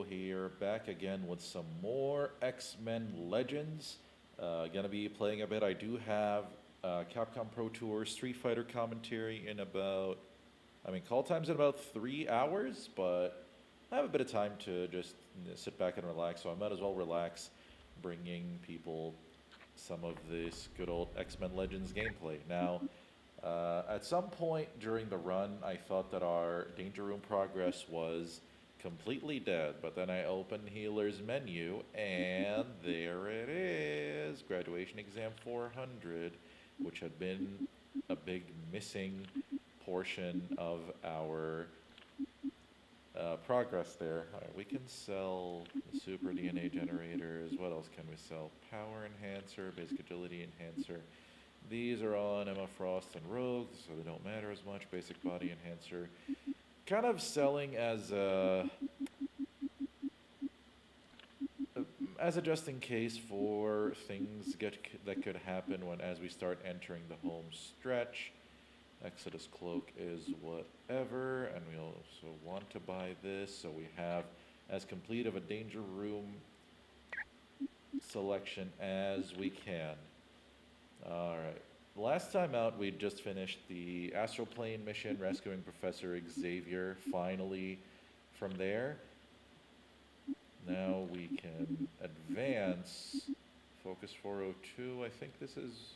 here, back again with some more X-Men Legends. Gonna be playing a bit. I do have Capcom Pro Tour Street Fighter commentary in about, call time's in about 3 hours, but I have a bit of time to just sit back and relax, so I might as well relax, bringing people some of this good old X-Men Legends gameplay. Now, at some point during the run, I thought that our Danger Room progress was completely dead, but then I opened Healer's menu, and there it is, Graduation Exam 400, which had been a big missing portion of our progress there. All right, we can sell the Super DNA Generators. What else can we sell? Power Enhancer, Basic Agility Enhancer. These are on Emma Frost and Rogue, so they don't matter as much. Basic Body Enhancer. Kind of selling as a just in case for things that could happen as we start entering the home stretch. Exodus Cloak is whatever, and we also want to buy this, so we have as complete of a Danger Room selection as we can. Alright, last time out we just finished the Astral Plane mission, rescuing Professor Xavier, finally from there. Now we can advance. Focus 402, I think this is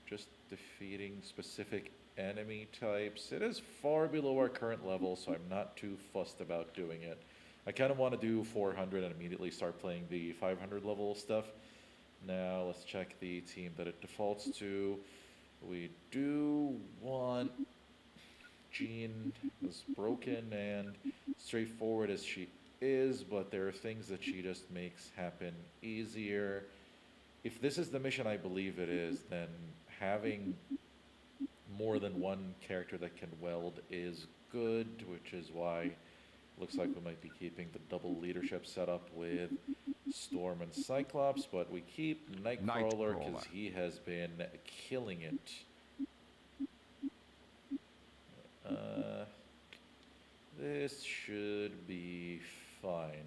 just defeating specific enemy types. It is far below our current level, so I'm not too fussed about doing it. I kind of want to do 400 and immediately start playing the 500 level stuff. Now let's check the team that it defaults to. We do want Jean, as broken and straightforward as she is, but there are things that she just makes happen easier. If this is the mission I believe it is, then having more than one character that can weld is good, which is why looks like we might be keeping the double leadership setup with Storm and Cyclops, but we keep Nightcrawler because he has been killing it. This should be fine.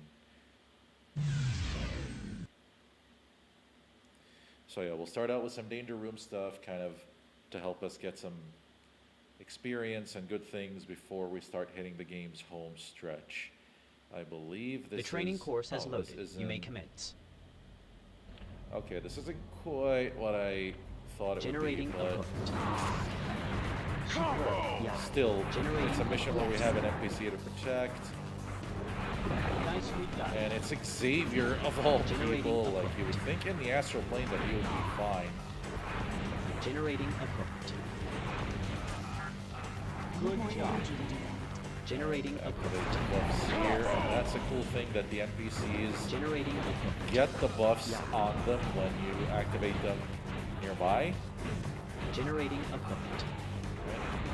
So yeah, we'll start out with some Danger Room stuff, kind of to help us get some experience and good things before we start hitting the game's home stretch. I believe this The training course has loaded. You may commence. Okay, this isn't quite what I thought it Generating would be, but still, it's a mission where we have an NPC to protect. And it's Xavier of all people. Like, you would think in the Astral Plane that he would be fine. Generating equipment. Good job. Generating equipment. Here, and that's a cool thing that the NPCs generating get the buffs on them when you activate them nearby. Generating equipment.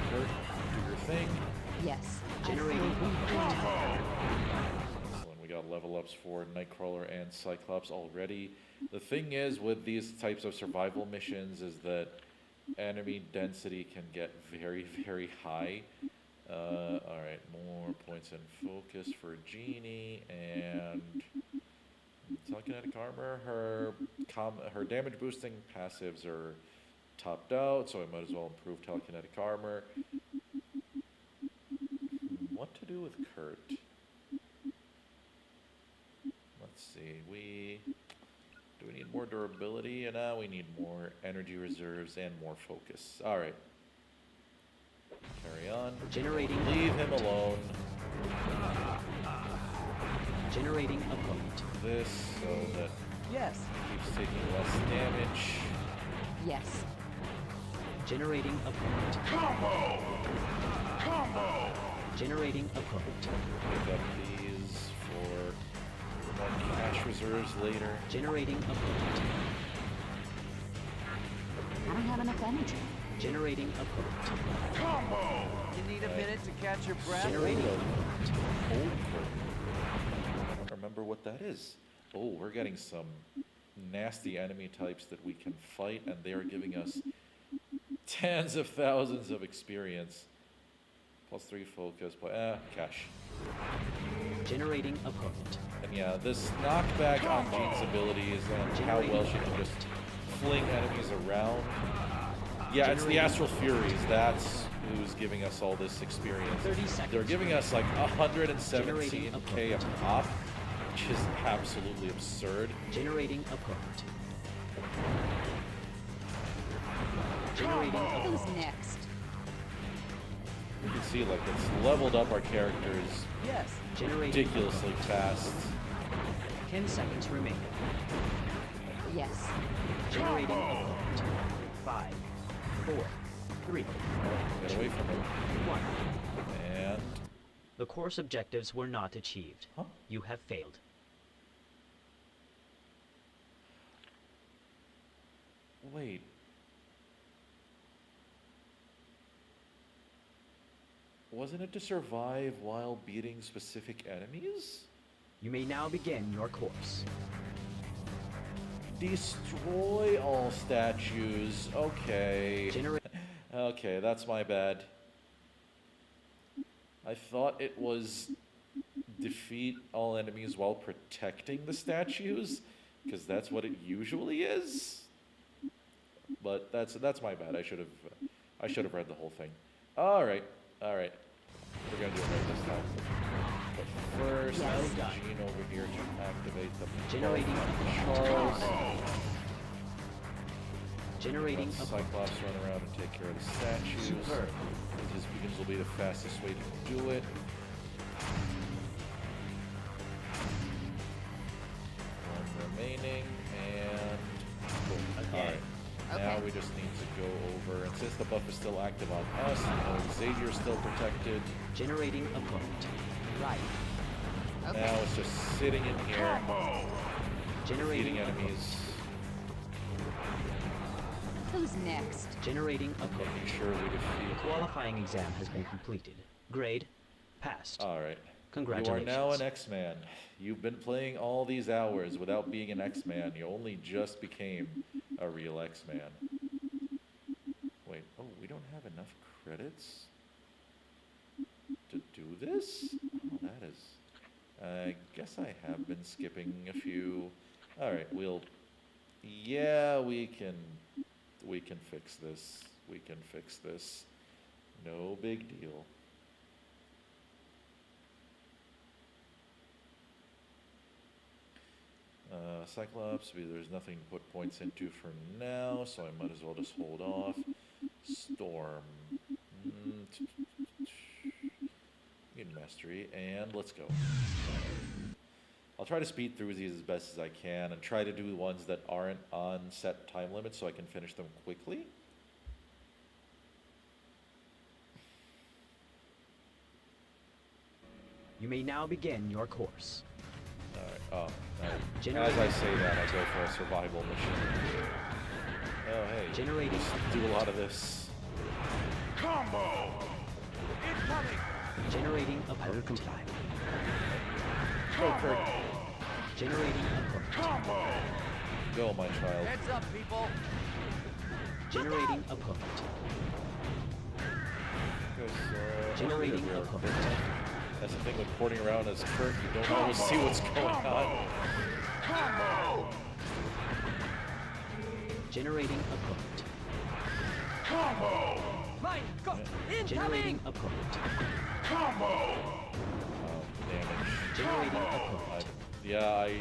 Kurt, do your thing. Yes. Generating equipment. Excellent. We got level ups for Nightcrawler and Cyclops already. The thing is with these types of survival missions is that enemy density can get very, very high. Alright, more points in focus for Jeannie, and telekinetic armor. Her damage boosting passives are topped out, so I might as well improve telekinetic armor. What to do with Kurt? Let's see, do we need more durability? And now we need more energy reserves and more focus. Alright. Carry on. Generating. Leave him alone. Generating equipment. This so that yes. keeps taking less damage. Yes. Generating equipment. Combo! Generating equipment. Pick up these for more cash reserves later. Generating equipment. I don't have enough energy. Generating equipment. Combo! You need a minute to catch your breath? Generating I don't remember what that is. Oh, we're getting some nasty enemy types that we can fight, and they are giving us tens of thousands of experience. +3 focus, cash. Generating opponent. And yeah, this knockback on Jean's abilities and how well she can just fling enemies around. Yeah, it's the Astral Furies. That's who's giving us all this experience. 30 seconds. They're giving us like Generating 117k a opponent. pop, which is absolutely absurd. Generating opponent. Generating Who's opponent. next? You can see like it's leveled up our characters Yes. Generating ridiculously fast. 10 seconds remaining. Yes. Generating opponent. 5, 4, 3, Get away from him. 1. And The course objectives were not achieved. huh? You have failed. Wait. Wasn't it to survive while beating specific enemies? You may now begin your course. Destroy all statues. Okay. Generate. Okay, that's my bad. I thought it was defeat all enemies while protecting the statues, because that's what it usually is. But that's my bad. I should have read the whole thing. All right. We're gonna do it right this time. But first, Yes. I need Jean over here to activate the Generating Charles. Generating Let opponent. Cyclops run around and take care of the statues. Superb. His beacons will be the fastest way to do it. One remaining, and boom. Okay. Alright. Now Okay. we just need to go over, and since the buff is still active on us, Xavier's still protected. Generating opponent. Right. Okay. Now it's just sitting in here, Generating beating opponent. enemies, Who's next? Generating opponent. making sure we The defeat. qualifying exam has been completed. Grade passed. Alright. Congratulations. You are now an X-Man. You've been playing all these hours without being an X-Man. You only just became a real X-Man. Wait, oh, we don't have enough credits to do this? Oh, that is... I guess I have been skipping a few. Alright, yeah, we can fix this. We can fix this. No big deal. Cyclops, there's nothing to put points into for now, so I might as well just hold off. Storm. Get mastery, and let's go. I'll try to speed through these as best as I can and try to do ones that aren't on set time limits so I can finish them quickly. You may now begin your course. Alright, as Generating- I say that, I go for a survival mission. Oh, hey. Generating Just do a lot of this. Combo! Incoming! Generating opponent. Go, Kurt. Generating opponent. Combo! Go, my child. Heads up, people! Generating opponent. Generating Here. opponent. That's the thing with porting around as Kurt, you don't always see what's going on. Combo! Generating opponent. Combo! Mine, go! Generating opponent. Combo! Damage. Generating opponent. I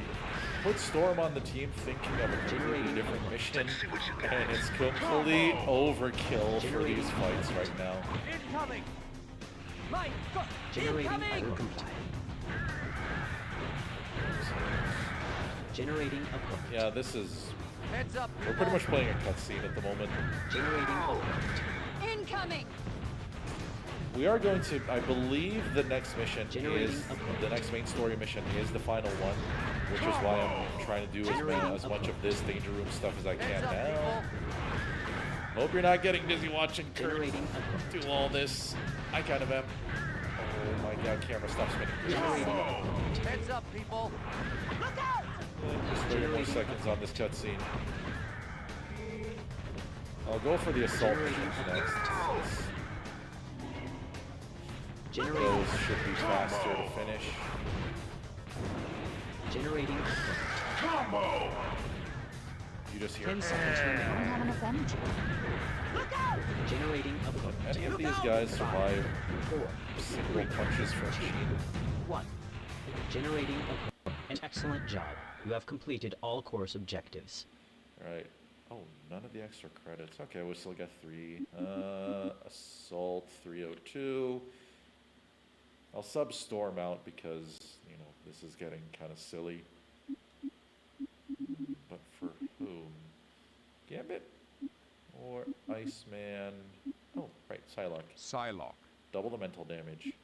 put Storm on the team thinking of a completely Generating different opponent. mission, and it's complete overkill for Generating these fights opponent. right now. Incoming! Mine, go! Generating Incoming! opponent. Generating opponent. Yeah, this is... Heads up, We're pretty people. much playing a cutscene at the moment. Generating opponent. Incoming! We are going to, I believe the next mission Generating is, opponent. the next main story mission is the final one, which is why I'm trying to do as much of this Danger Room stuff as I can Heads up, now. people. Hope you're not getting busy watching Kurt Generating opponent. do all this. I kind of am. Oh my god, camera, stop spinning. Generating opponent. Heads up, people. Look out! Just 30 more Generating seconds on this cutscene. I'll go for the assault Generating missions next. Generating. Those should be faster to finish. Generating opponent. You just hear 10 seconds I don't remaining. have enough energy. Generating opponent. any of these guys survive 4, single punches from Sheen. 1. Generating opponent. An excellent job. You have completed all course objectives. Right. Oh, none of the extra credits. Okay, we still got 3. Assault 302. I'll sub Storm out because, you know, this is getting kind of silly. But for whom? Gambit? Or Iceman? Oh, right, Psylocke. Psylocke. Double the mental damage.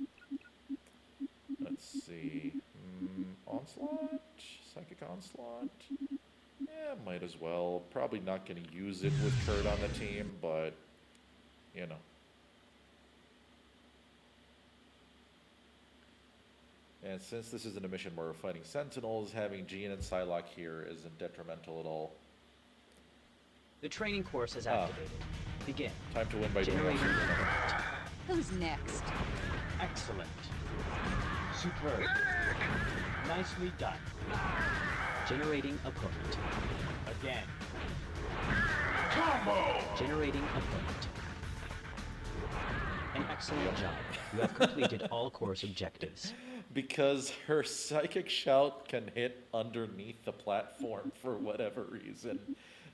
Let's see. Onslaught? Psychic Onslaught? Yeah, might as well. Probably not going to use it with Kurt on the team, but, you know. And since this isn't a mission where we're fighting Sentinels, having Jean and Psylocke here isn't detrimental at all. The training course is activated. Begin. Time to win by doing Generating something. opponent. Who's next? Excellent. Superb. Nicely done. Generating opponent. Again. Generating opponent. An excellent job. You have completed all course objectives. Because her psychic shout can hit underneath the platform for whatever reason.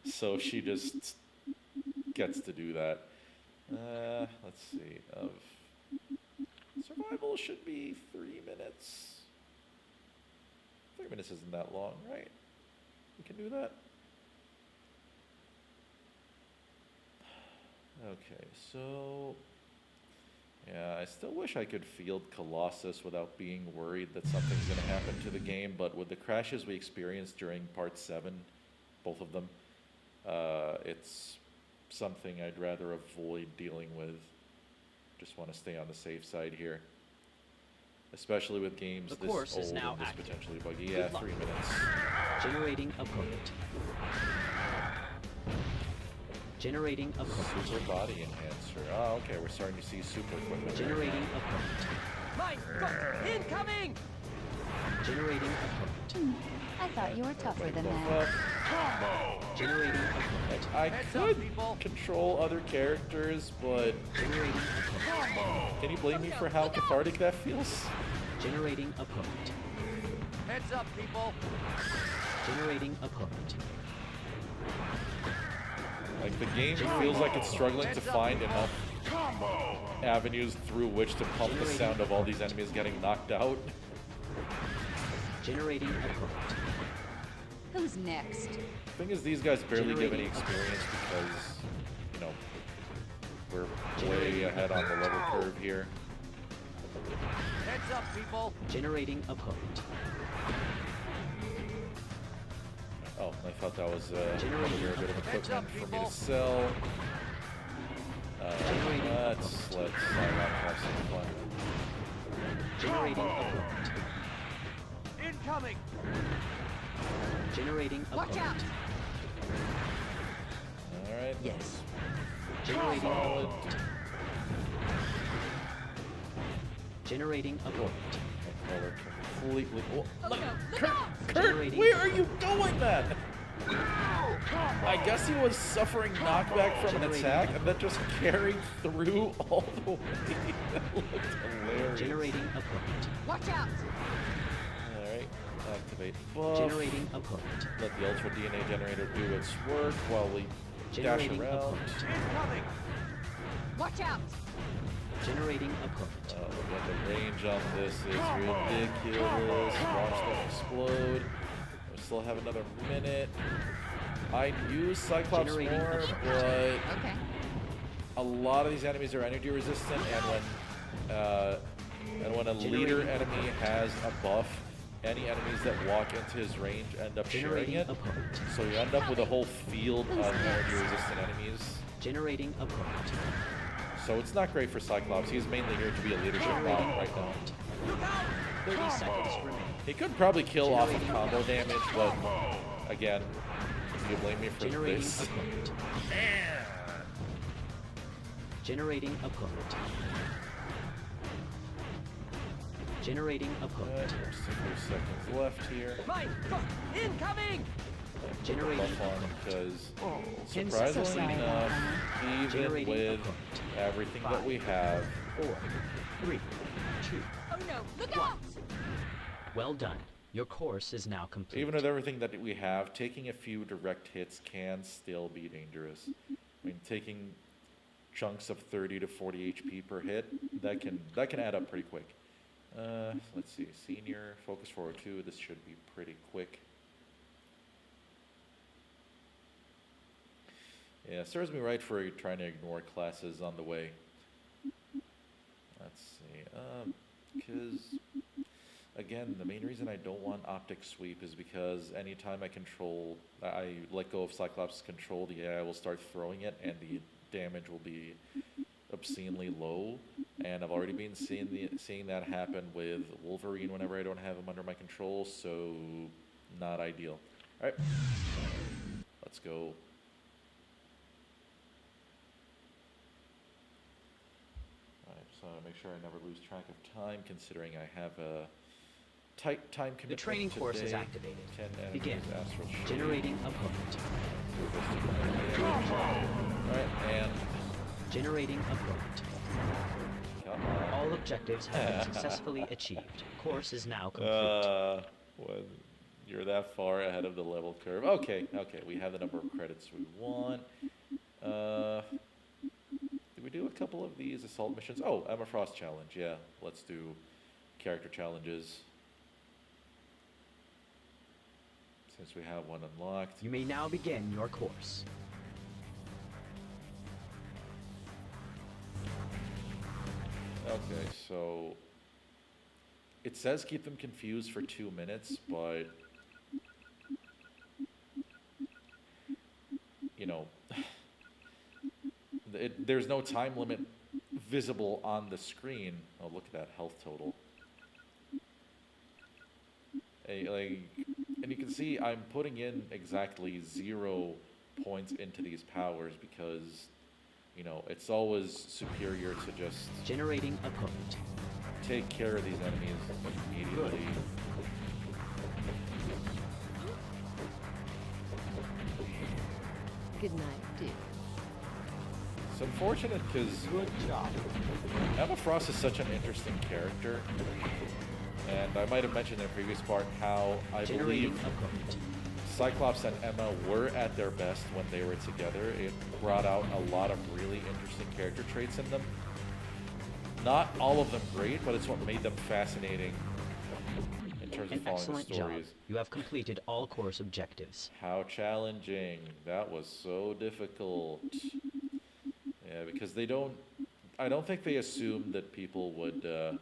So she just gets to do that. Let's see. Survival should be 3 minutes. 3 minutes isn't that long, right? We can do that. Okay, so yeah, I still wish I could field Colossus without being worried that something's going to happen to the game, but with the crashes we experienced during Part 7, both of them, it's something I'd rather avoid dealing with. Just want to stay on the safe side here. Especially with games The this course old is now and this active. potentially buggy. Good Yeah, luck. 3 minutes. Generating opponent. Generating opponent. Super body enhancer. Oh, okay, we're starting to see super equipment. Generating opponent. Mine, go! Incoming! Generating opponent. I thought you were tougher than Buff that. up. Generating opponent. I Heads up, could people. control other characters, but Generating opponent. can you blame me for how cathartic that feels? Generating opponent. Heads up, people! Generating opponent. Like, the game feels like it's struggling to find enough avenues through which to pump the sound of all these enemies getting knocked out. Generating opponent. Who's next? Thing is, these guys barely give any Generating experience because, you know, we're way ahead on the level curve here. Heads up, people! Generating opponent. Oh, I thought that was Generating a bit of Heads up, equipment for me people. to sell. Generating Let's let Psylocke have some fun. Generating opponent. Incoming! Generating Watch out! opponent. Alright. Yes. Generating opponent. Generating opponent. My color completely. Oh, look, no, look Kurt, out! Kurt, Generating where are you going, man? I guess he was suffering knockback from an Generating attack and then just carried through all the way. That looked hilarious. Generating opponent. Watch out! Alright, activate buff. Generating opponent. Let the Ultra DNA generator do its work while we dash Generating around. opponent. Incoming! Watch out! Generating opponent. Again, the range on this is ridiculous. Watch them explode. We still have another minute. I'd use Cyclops Generating more, opponent. but Okay. a lot of these enemies are energy resistant, and when a leader Generating enemy has a buff, any enemies that walk into his range end up sharing Generating it. opponent. So you end up with a whole field of energy resistant enemies. Generating opponent. So it's not great for Cyclops. He's mainly here to be a leadership bot Generating right now. opponent. 30 seconds remaining. He could probably kill off of Generating combo damage, but again, do you blame me for Generating this? opponent. Generating opponent. Generating opponent. Just a few seconds left here. Mike, incoming! Generating Buff on opponent. because So surprisingly sorry about enough, that. even Generating with opponent. everything that 5, we have, 4, 3, 2. Oh no, look out! Well done. Your course is now complete. even with everything that we have, taking a few direct hits can still be dangerous. I mean, taking chunks of 30 to 40 HP per hit, that can add up pretty quick. Let's see, senior, focus forward 2, this should be pretty quick. Yeah, serves me right for trying to ignore classes on the way. Let's see, because, again, the main reason I don't want Optic Sweep is because anytime I let go of Cyclops' control, the AI will start throwing it, and the damage will be obscenely low. And I've already been seeing that happen with Wolverine whenever I don't have him under my control, so not ideal. Alright, let's go. Alright, so make sure I never lose track of time, considering I have a tight time commitment. The training course is today. activated. 10 enemies, Begin. Astral Shield. Generating opponent. Alright, and Generating opponent. come on. All objectives have been successfully achieved. Course is now complete. When you're that far ahead of the level curve. Okay, we have the number of credits we want. Did we do a couple of these assault missions? Oh, Emma Frost challenge, yeah. Let's do character challenges. Since we have one unlocked. You may now begin your course. Okay, so it says keep them confused for 2 minutes, but you know, there's no time limit visible on the screen. Oh, look at that health total. And you can see I'm putting in exactly 0 points into these powers because, you know, it's always superior to just Generating opponent. take care of these enemies immediately. Good night, dude. It's unfortunate because Good job. Emma Frost is such an interesting character. And I might have mentioned in a previous part how I Generating believe opponent. Cyclops and Emma were at their best when they were together. It brought out a lot of really interesting character traits in them. Not all of them great, but it's what made them fascinating in terms of An following the excellent job. stories. You have completed all course objectives. How challenging. That was so difficult. Yeah, because I don't think they assumed that people would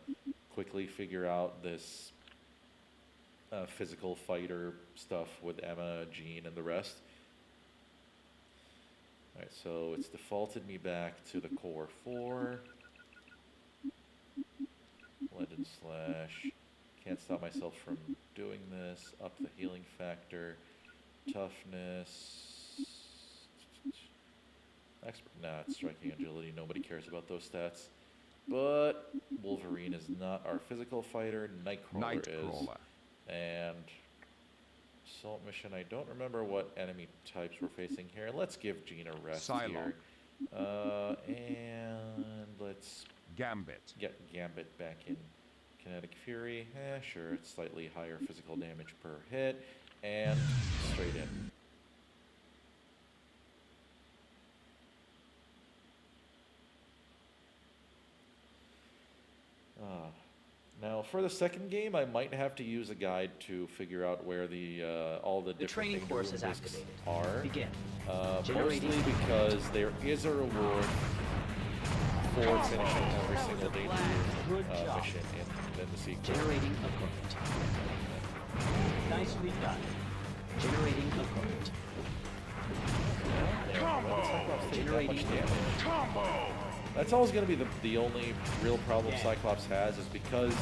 quickly figure out this physical fighter stuff with Emma, Jean, and the rest. Alright, so it's defaulted me back to the core 4. Legend slash. Can't stop myself from doing this. Up the healing factor. Toughness. It's striking agility. Nobody cares about those stats. But Wolverine is not our physical fighter. Nightcrawler is. And assault mission. I don't remember what enemy types we're facing here. Let's give Jean a rest here. And let's Gambit. get Gambit back in Kinetic Fury. Sure, it's slightly higher physical damage per hit. And straight in. Now, for the second game, I might have to use a guide to figure out where all the different training thing course room is discs activated. are. Begin. Mostly because there is a reward for finishing every single danger Good job. mission in the sequel. Generating opponent. Nicely done. Generating opponent. Generating opponent. That's always going to be the only real problem Cyclops has, is because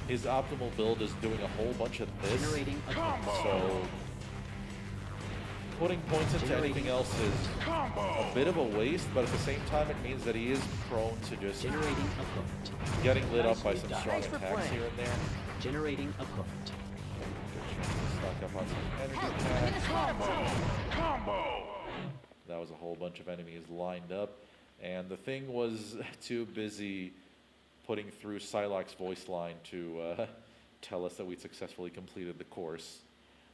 his optimal build is doing a whole bunch of this. Generating opponent. So putting points into anything else is a bit of a waste, but at the same time it means that he is prone to just Generating opponent. getting lit up by Nicely some done. strong Thanks for attacks playing. here and there. Generating opponent. Good chance to stock up on some energy attacks. That was a whole bunch of enemies lined up, and the thing was too busy putting through Psylocke's voice line to tell us that we'd successfully completed the course.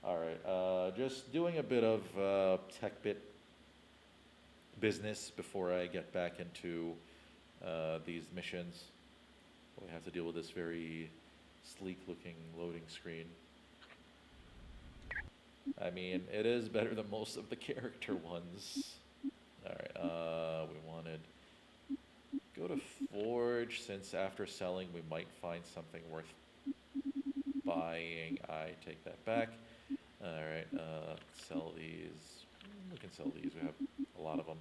Alright, just doing a bit of tech bit business before I get back into these missions. We have to deal with this very sleek looking loading screen. I mean, it is better than most of the character ones. Alright, we wanted go to Forge, since after selling we might find something worth buying. I take that back. Alright, sell these. We can sell these, we have a lot of them.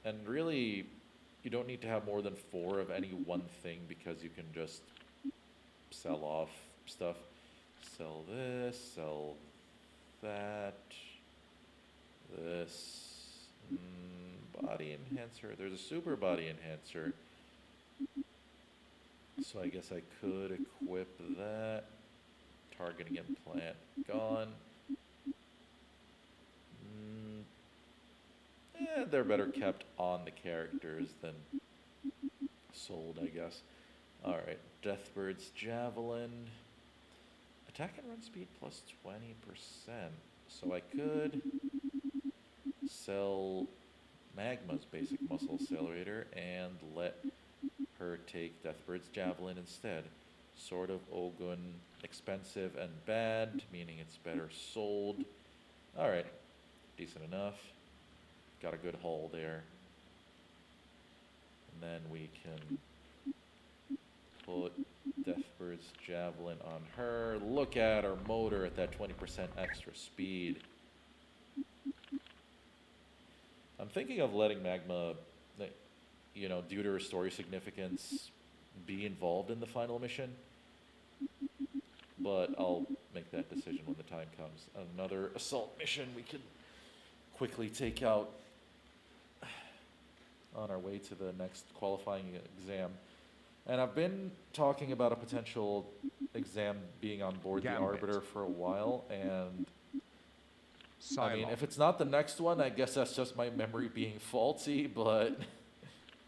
And really, you don't need to have more than 4 of any one thing because you can just sell off stuff. Sell this, sell that, this, body enhancer. There's a super body enhancer. So I guess I could equip that. Targeting implant gone. They're better kept on the characters than sold, I guess. Alright, Deathbird's Javelin. Attack and run speed plus 20%. So I could sell Magma's basic muscle accelerator and let her take Deathbird's Javelin instead. Sword of Ogun, expensive and bad, meaning it's better sold. Alright, decent enough. Got a good haul there. And then we can put Deathbird's Javelin on her. Look at her motor at that 20% extra speed. I'm thinking of letting Magma, you know, due to her story significance, be involved in the final mission. But I'll make that decision when the time comes. Another assault mission we could quickly take out on our way to the next qualifying exam. And I've been talking about a potential exam being on board the Arbiter for a while, and I mean, if it's not the next one, I guess that's just my memory being faulty, but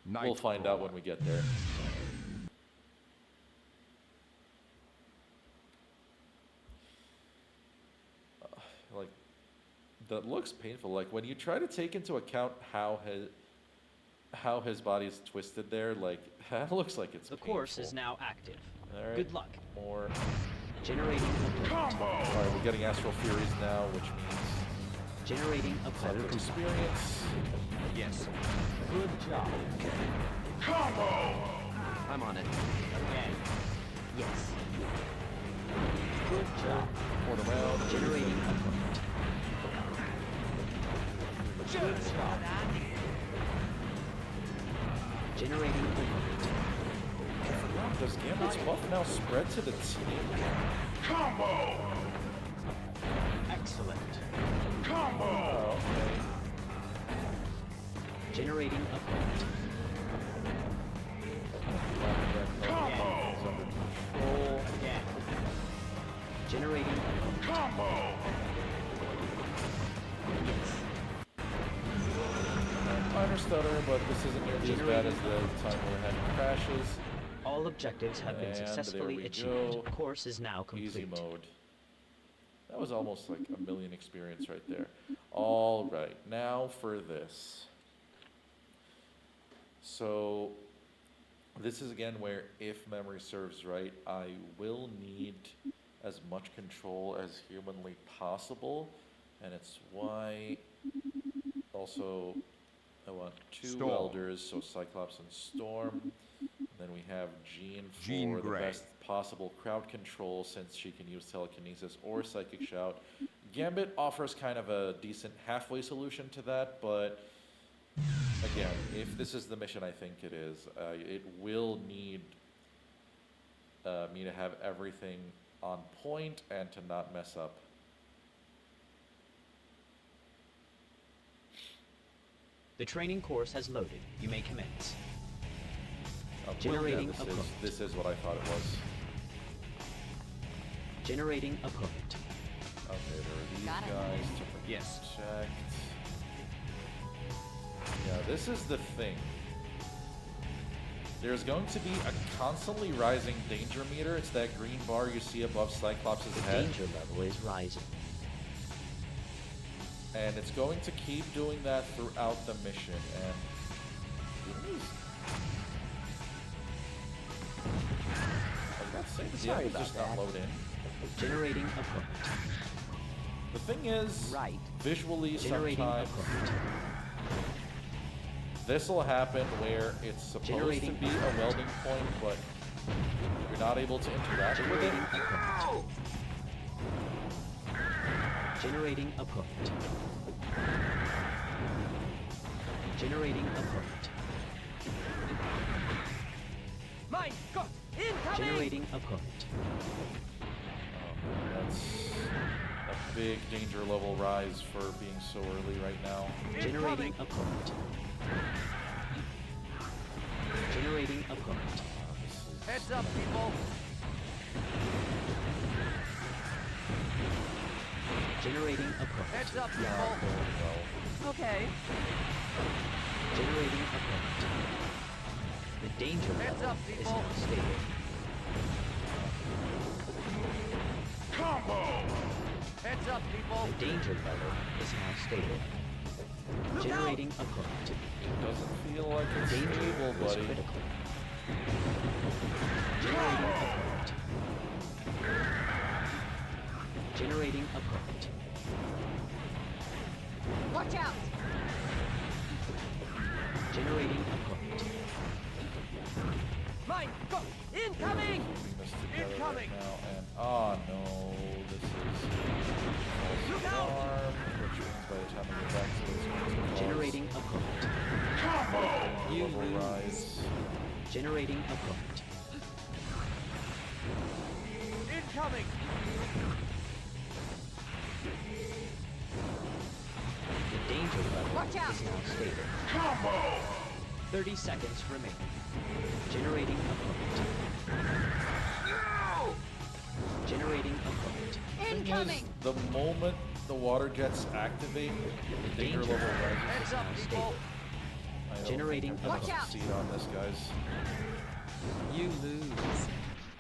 we'll find out when we get there. Like, that looks painful. Like, when you try to take into account how his body's twisted there, like, that looks like it's The painful. course is now active. Alright, Good luck. more. Generating opponent. Alright, we're getting Astral Furies now, which means Generating a lot of opponent. experience. Yes. Good job. I'm on it. Again. Yes. Good job. Quarter round. Generating opponent. Good job. Generating opponent. Does Gambit's buff now spread to the team? Excellent. Oh, okay. Generating opponent. It's under control. Again. Generating opponent. Yes. Minor stutter, but this isn't nearly as bad as the time we were having crashes. All objectives have been And there successfully we achieved. go. Course is now complete. Easy mode. That was almost like a million experience right there. All right, now for this. So this is again where, if memory serves right, I will need as much control as humanly possible, and it's why also I want 2 welders, so Cyclops and Storm. Then we have Jean for the best possible crowd control, since she can use telekinesis or psychic shout. Gambit offers kind of a decent halfway solution to that, but again, if this is the mission I think it is, it will need me to have everything on point and to not mess up. The training course has loaded. You may commence. Yeah, Generating this opponent. this is what I thought it was. Generating opponent. Okay, there are these Got it. guys to Yes. protect. Yeah, this is the thing. There's going to be a constantly rising danger meter. It's that green bar you see above Cyclops' The head. danger level is rising. And it's going to keep doing that throughout the mission. And I was about to say, the Sorry enemies about just not that. load in. Generating opponent. The thing is, Right. visually Generating sometimes opponent. this will happen where it's supposed Generating to be a opponent. welding point, but you're not able to interact with it. Generating opponent. Generating opponent. Generating opponent. Mine! Go! Incoming! Generating opponent. That's a big danger level rise for being so early right now. Generating opponent. Generating opponent. This is Heads up, people! Generating opponent. Heads up, not people! going well. Okay. Generating opponent. The danger Heads level up, is people. now stable. Heads up, people! The danger level is now stable. Look Generating opponent. Doesn't feel like it's Danger stable, level is buddy. critical. Generating opponent. Generating opponent. Watch out! Generating opponent. Mine! Go! Incoming! Putting this together Incoming! right now, and oh no, this is Look false out! alarm, which means by the time we get back to this, it's going to cause Generating opponent. You level lose. rise. Generating opponent. Incoming! The danger level Watch out. is now stable. 30 seconds remaining. Generating opponent. Generating opponent. Thing is, Incoming! the moment the water jets activate, the danger danger level level rises. Heads up, now people! stable. I don't Generating think I'm gonna Watch out. succeed on this, guys. You lose.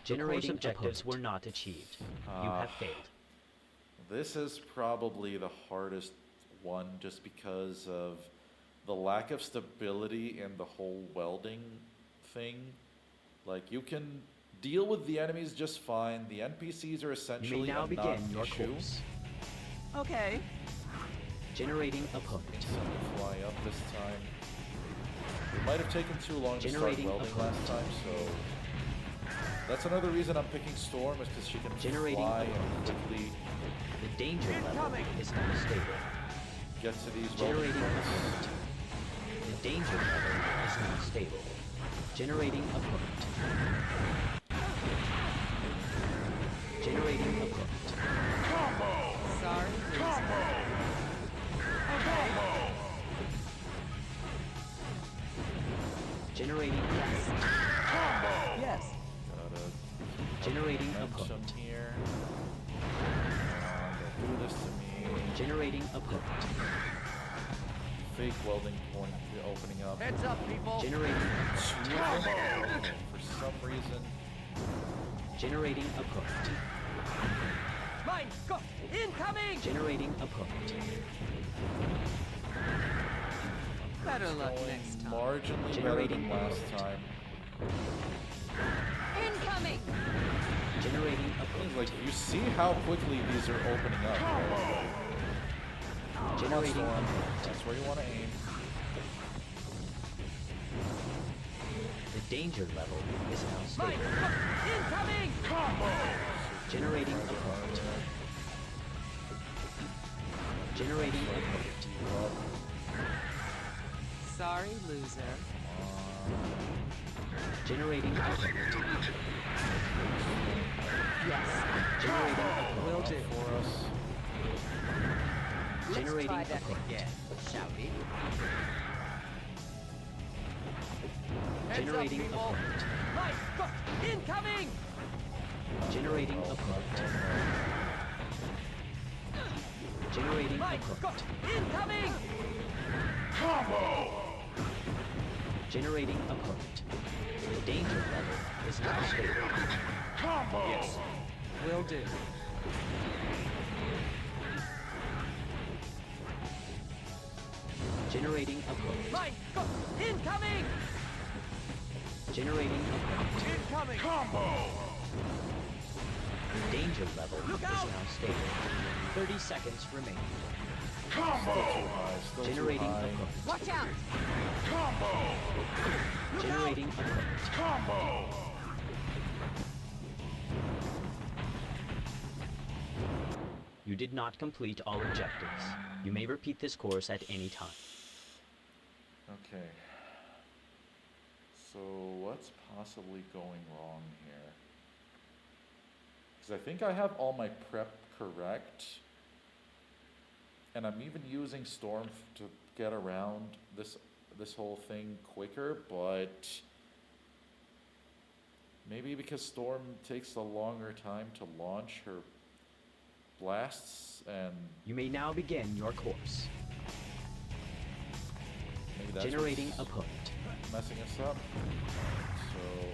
Generating objectives opponent. were not achieved. You Ah. have failed. This is probably the hardest one just because of the lack of stability in the whole welding thing. Like, you can deal with the enemies just fine. The NPCs are You essentially may now a begin your non-issue. course. Okay. Generating opponent. So we fly up this time. It might have taken too long to start Generating welding opponent. last time, so that's another reason I'm picking Storm is because she can Generating fly and opponent. quickly The danger level Incoming. is now stable. get to these welding Generating points. opponent. The danger level is now stable. Generating opponent. Generating opponent. Sorry. Generating opponent. Yes. Gotta Generating momentum opponent. here. Don't do this to me. Generating opponent. Fake welding point opening up. Heads up, people! Generating Two of them. For some reason, Generating opponent. Mine! Go! Incoming! Generating opponent. Better luck going next time. marginally better Generating than last opponent. time. Incoming! Generating It's opponent. like, you see how quickly these are opening up, right? Come on, Generating Storm. opponent. That's where you want to aim. The danger level is now Mine! stable. Go! Incoming! Generating opponent. Generating opponent. Sorry, loser. Generating opponent. Yes. Generating Will opponent. do. For us. Let's Generating try that opponent. again, shall we? Generating up, people. opponent. Mine, go. Incoming! Generating opponent. Generating Mine, go. opponent. Incoming! Generating opponent. The danger level is now stable. Yes. Will do. Generating opponent. Mine, go. Incoming! Generating opponent. Incoming! The danger level Look is out! now stable. 30 seconds remain. Still too high, still Generating too high. opponent. Watch out! Generating opponent. You did not complete all objectives. You may repeat this course at any time. Okay. So what's possibly going wrong here? Because I think I have all my prep correct. And I'm even using Storm to get around this whole thing quicker, but maybe because Storm takes a longer time to launch her blasts, and You may now begin your course. maybe that's Generating what's opponent. messing us up. So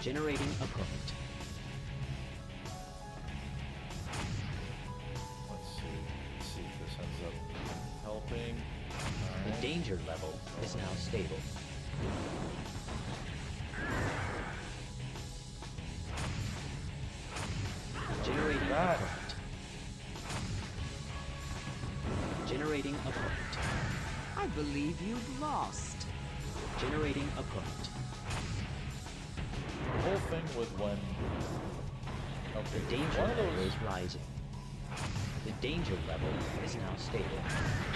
Generating opponent. let's see if this ends up helping. The Alright. danger level is now stable. Generating That. opponent. Generating opponent. I believe you've lost. Generating opponent. The whole thing with when The okay, danger one of level those is rising. The danger level is now stable.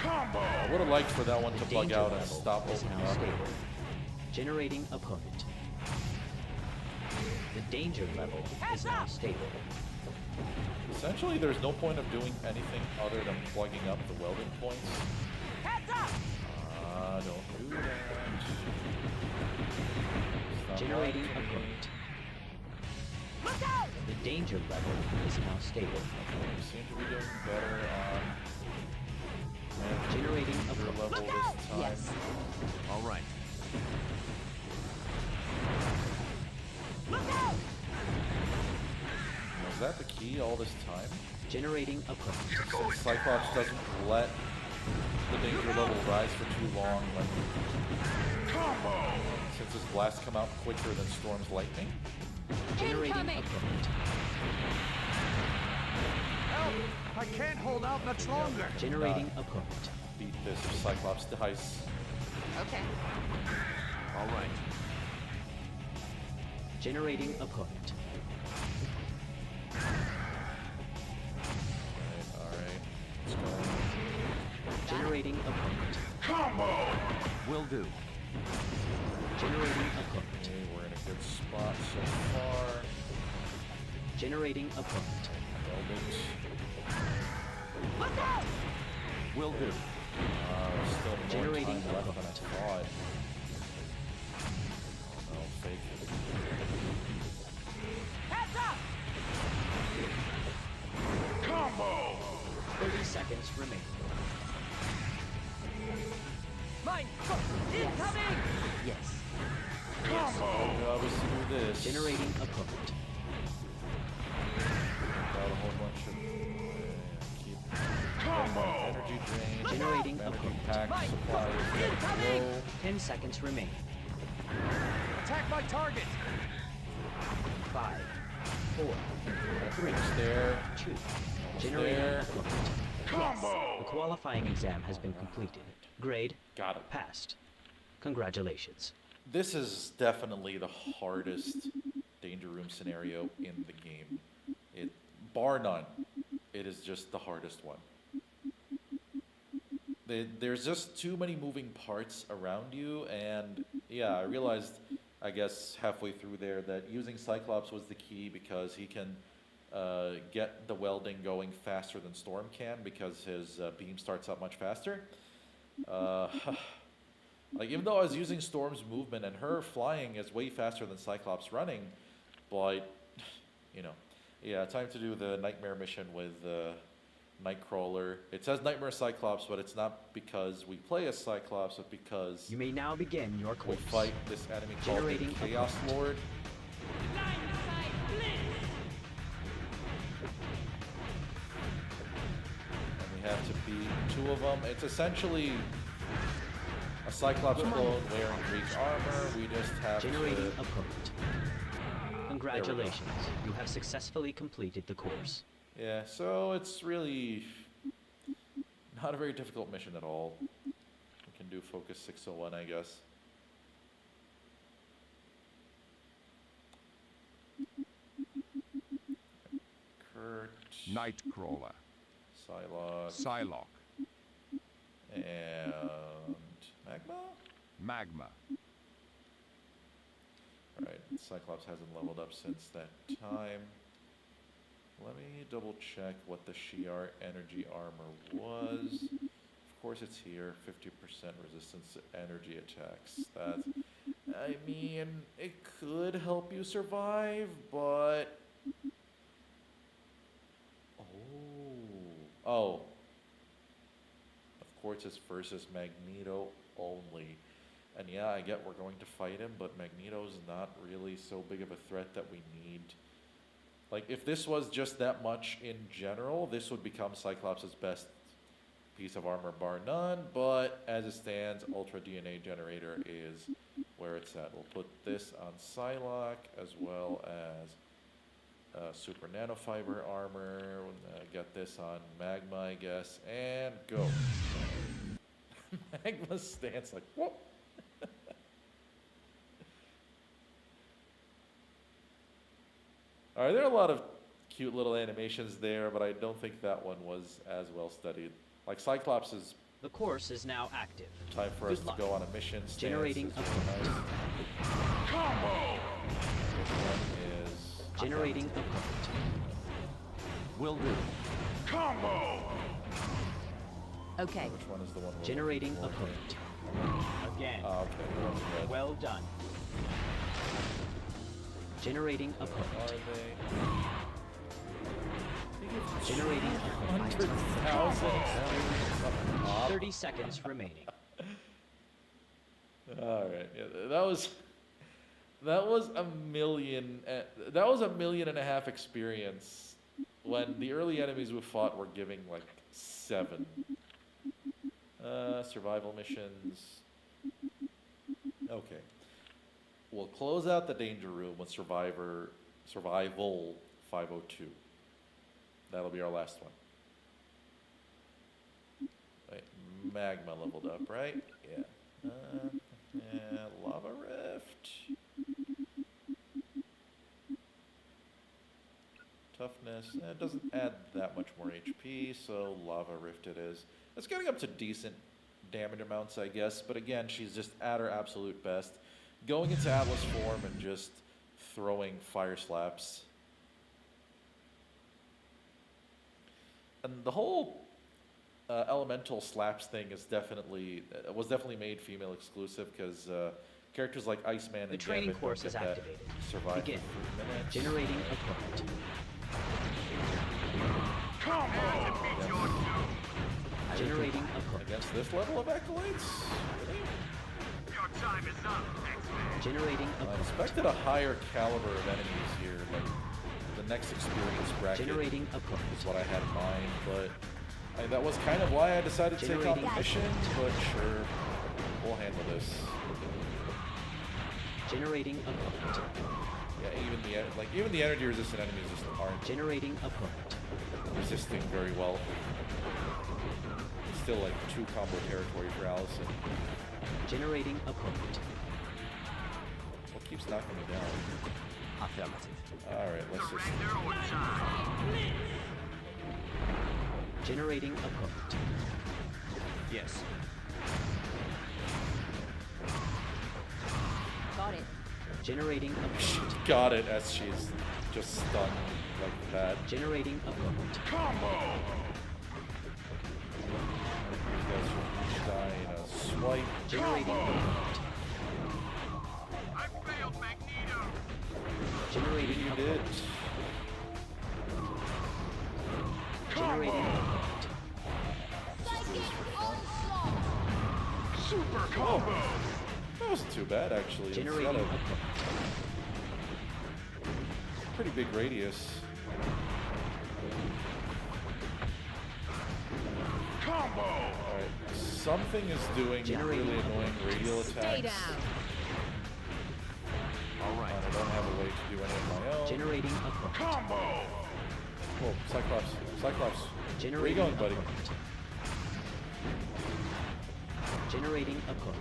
I would have liked for that one The to bug danger out and level stop is opening now up. stable. Generating opponent. The danger level is now stable. Essentially, there's no point of doing anything other than plugging up the welding points. Heads up! Don't do that. Stop Generating lying to me. opponent. Look out! The danger level is now stable. Okay, we seem to be doing better on Generating your opponent. level this time. Yes. All right. Look out! Was that the key all this time? Generating opponent. Since Cyclops doesn't let the danger level rise for too long when since his blasts come out quicker than Storm's lightning. Generating Incoming. opponent. Help! I can't hold out much longer. Generating opponent. Beat this if Cyclops dies. Okay. All right. Generating opponent. Alright. Let's go. Generating opponent. Will do. Generating opponent. Okay, we're in a good spot so far. Generating opponent. Weld it. Look out! Will do. Still more Generating time left than I opponent. thought. Oh no, fake it. Heads up! 30 seconds remain. Mine, go! Incoming! Yes. My job is to do this. Generating opponent. Got a whole bunch of keep getting my energy drain. Generating energy opponent. pack Mine, supplies go. getting Incoming. low. 10 seconds remain. Attack my target! 5, 4, 3, Almost there. 2. Generating there. opponent. Yes. The qualifying exam has been completed. Grade Got it. passed. Congratulations. This is definitely the hardest danger room scenario in the game. It, bar none, it is just the hardest one. There's just too many moving parts around you, and yeah, I realized, I guess halfway through there, that using Cyclops was the key because he can get the welding going faster than Storm can because his beam starts up much faster. Like, even though I was using Storm's movement and her flying is way faster than Cyclops running, but, you know. Yeah, time to do the Nightmare mission with Nightcrawler. It says Nightmare Cyclops, but it's not because we play as Cyclops, but because You may now begin your we course. fight this enemy called the Generating a Chaos point. Lord. And we have to beat two of them. It's essentially a Cyclops clone wearing Greek armor. We just have Generating to... opponent. Congratulations. You have successfully completed the course. Yeah, so it's really not a very difficult mission at all. We can do Focus 601, I guess. Kurt, Nightcrawler. Psylocke, Psylocke. and Magma? Magma. Right, Cyclops hasn't leveled up since that time. Let me double check what the Shi'ar energy armor was. Of course it's here, 50% resistance to energy attacks. That, I mean, it could help you survive, but... Oh. Of course it's versus Magneto only. And yeah, I get we're going to fight him, but Magneto's not really so big of a threat that we need. Like, if this was just that much in general, this would become Cyclops' best piece of armor, bar none. But as it stands, Ultra DNA Generator is where it's at. We'll put this on Psylocke as well as Super Nanofiber armor. We'll get this on Magma, I guess, and go. Magma's stance like, whoop. Alright, there are a lot of cute little animations there, but I don't think that one was as well studied. Like, Cyclops is The course is now active. time for us Good to luck. go on a mission. Stance Generating is a really point. nice. Combo! This one is Generating opponent. Will do. Combo! Okay. which one is the one we're Generating looking for? opponent. Again. Oh, okay, we're on red. Well done. Generating Where opponent. are they? Generating opponent. 100,000. 30 seconds remaining. Alright, yeah, that was a million, that was 1.5 million experience when the early enemies we fought were giving like 7. Survival missions. Okay. We'll close out the danger room with survival 502. That'll be our last one. Right, Magma leveled up, right? Yeah. Yeah, Lava Rift. Toughness, it doesn't add that much more HP, so Lava Rift it is. It's getting up to decent damage amounts, I guess, but again, she's just at her absolute best. Going into Atlas form and just throwing fire slaps. And the whole elemental slaps thing is was definitely made female exclusive because characters like Iceman The and training Gambit course don't is get that activated. survive Begin. for 3 minutes. Generating opponent. Generating opponent. Against this level of accolades? Really? Generating I opponent. expected a higher caliber of enemies here, like the next experience bracket Generating opponent. is what I had in mind, but that was kind of why I decided to take on the Generating mission, but sure, we'll handle this. Generating opponent. Yeah, even the energy resistant enemies just aren't Generating opponent. resisting very well. It's still like 2 combo territory for Allison. Generating opponent. What keeps knocking me down? Affirmative. Alright, let's just... Generating opponent. Yes. Got it. Generating opponent. Got it as she's just stunned like that. Generating opponent. Combo! You guys should each die in a wipe. Generating uplift. I failed Magneto. Generating You uplift. did. Generating uplift. Super combo. That wasn't too bad, actually. It's got Generating a uplift. pretty big radius. Combo. Alright, something is doing Generating really annoying radial Stay attacks. down. All right. And I don't have a way to do any of my own. Generating uplift. Combo. Whoa, Cyclops. Cyclops. Generating Where you going, buddy? uplift. Generating uplift.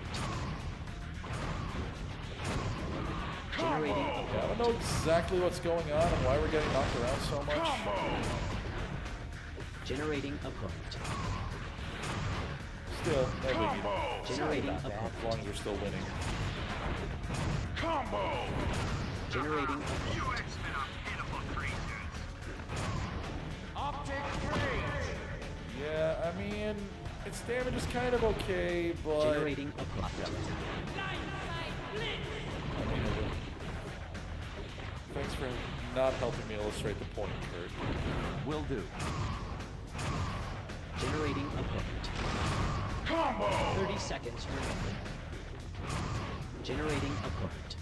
Generating Yeah, I uplift. don't know exactly what's going on and why we're getting knocked around so much. Combo. Generating uplift. Still, no biggie. Combo. Generating As uplift. long as we're still winning. Combo. Generating uplift. You X-Men are pitiful creatures. Optic freeze. Yeah, I mean, its damage is kind of okay, but... Generating uplift. I mean, thanks for not helping me illustrate the point, Kurt. Will do. Generating uplift. Combo. 30 seconds remaining. Generating uplift.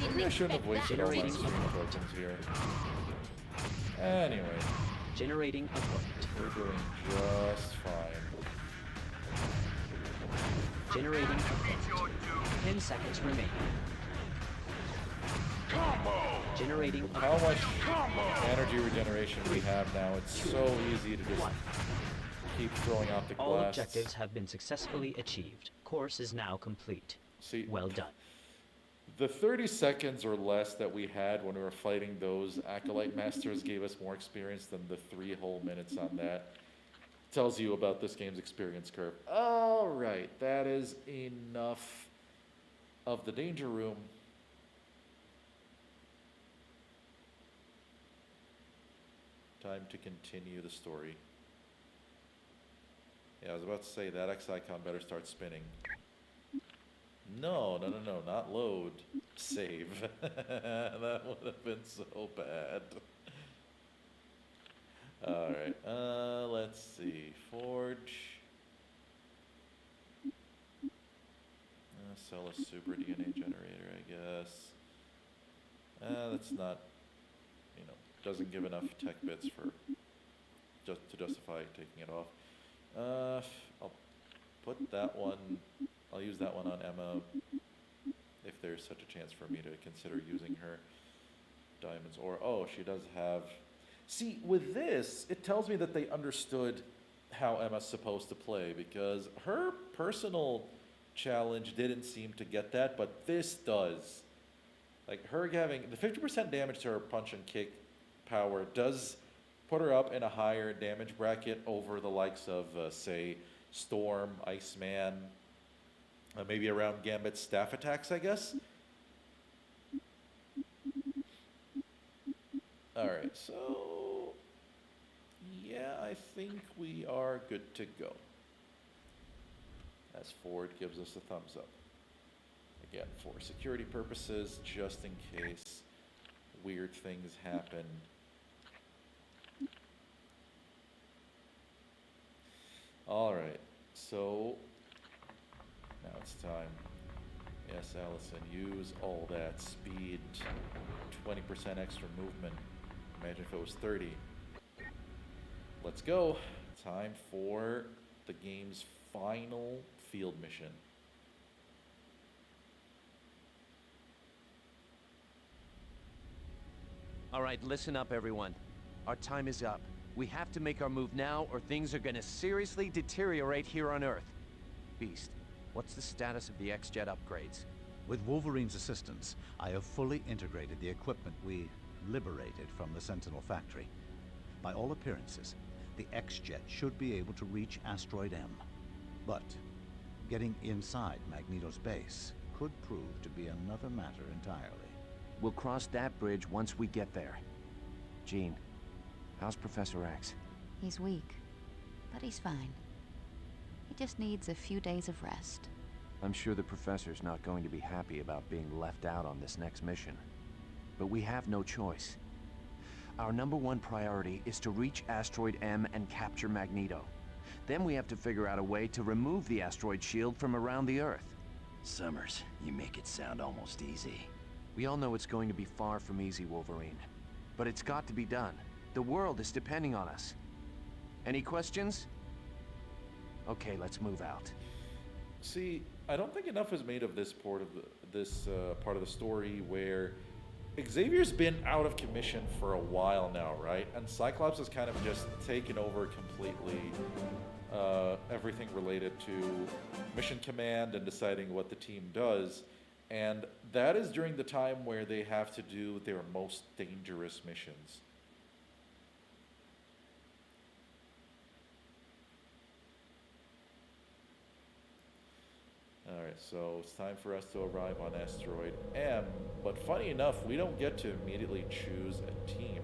Maybe I shouldn't have wasted all my Generating stream uplift. tokens here. Anyway, Generating uplift. we're doing just fine. Generating uplift. Your doom. 10 seconds remaining. Combo. Generating How uplift. much Combo. energy regeneration we have now, it's so easy to just keep throwing out the All blasts. objectives have been successfully achieved. Course is now complete. See, Well done. the 30 seconds or less that we had when we were fighting those Acolyte Masters gave us more experience than the 3 whole minutes on that. Tells you about this game's experience curve. Alright, that is enough of the Danger Room. Time to continue the story. Yeah, I was about to say that X-Icon better start spinning. No, not load. Save. That would have been so bad. Alright, let's see. Forge. Sell a super DNA generator, I guess. That's not, doesn't give enough tech bits for just to justify taking it off. I'll put that one, I'll use that one on Emma if there's such a chance for me to consider using her diamonds. Or, oh, she does have... See, with this, it tells me that they understood how Emma's supposed to play, because her personal challenge didn't seem to get that, but this does. Like, her having... The 50% damage to her punch and kick power does put her up in a higher damage bracket over the likes of, say, Storm, Iceman, maybe around Gambit's staff attacks, I guess. Alright, so... Yeah, I think we are good to go. As Ford gives us a thumbs up. Again, for security purposes, just in case weird things happen. Alright, so now it's time. Yes, Allison, use all that speed, 20% extra movement. Imagine if it was 30. Let's go. Time for the game's final field mission. All right, listen up, everyone. Our time is up. We have to make our move now, or things are gonna seriously deteriorate here on Earth. Beast, what's the status of the X-Jet upgrades? With Wolverine's assistance, I have fully integrated the equipment we liberated from the Sentinel factory. By all appearances, the X-Jet should be able to reach Asteroid M. But getting inside Magneto's base could prove to be another matter entirely. We'll cross that bridge once we get there. Jean, how's Professor X? He's weak, but he's fine. He just needs a few days of rest. I'm sure the professor's not going to be happy about being left out on this next mission. But we have no choice. Our #1 priority is to reach Asteroid M and capture Magneto. Then we have to figure out a way to remove the asteroid shield from around the Earth. Summers, you make it sound almost easy. We all know it's going to be far from easy, Wolverine. But it's got to be done. The world is depending on us. Any questions? Okay, let's move out. See, I don't think enough is made of this part of the story where Xavier's been out of commission for a while now, right? And Cyclops has kind of just taken over completely everything related to mission command and deciding what the team does. And that is during the time where they have to do their most dangerous missions. Alright, so it's time for us to arrive on Asteroid M, but funny enough, we don't get to immediately choose a team,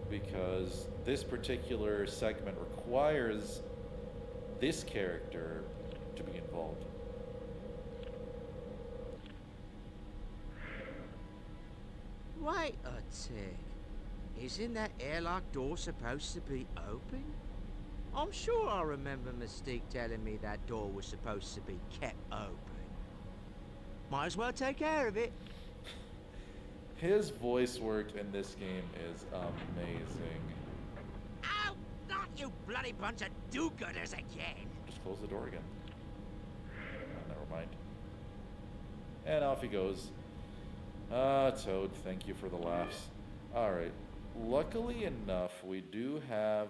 because this particular segment requires this character to be involved. Wait a tick. Isn't that airlock door supposed to be open? I'm sure I remember Mystique telling me that door was supposed to be kept open. Might as well take care of it. His voice work in this game is amazing. Ow! Not you bloody bunch of do-gooders again! Just close the door again. Never mind. And off he goes. Toad, thank you for the laughs. Alright, luckily enough, we do have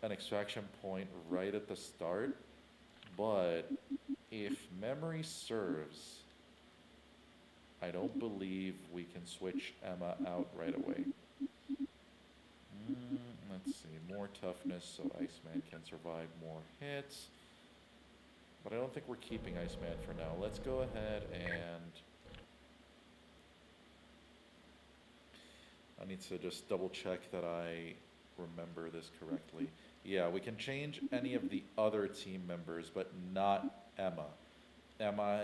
an extraction point right at the start, but if memory serves, I don't believe we can switch Emma out right away. Let's see, more toughness so Iceman can survive more hits, but I don't think we're keeping Iceman for now. Let's go ahead and I need to just double check that I remember this correctly. Yeah, we can change any of the other team members, but not Emma. Emma,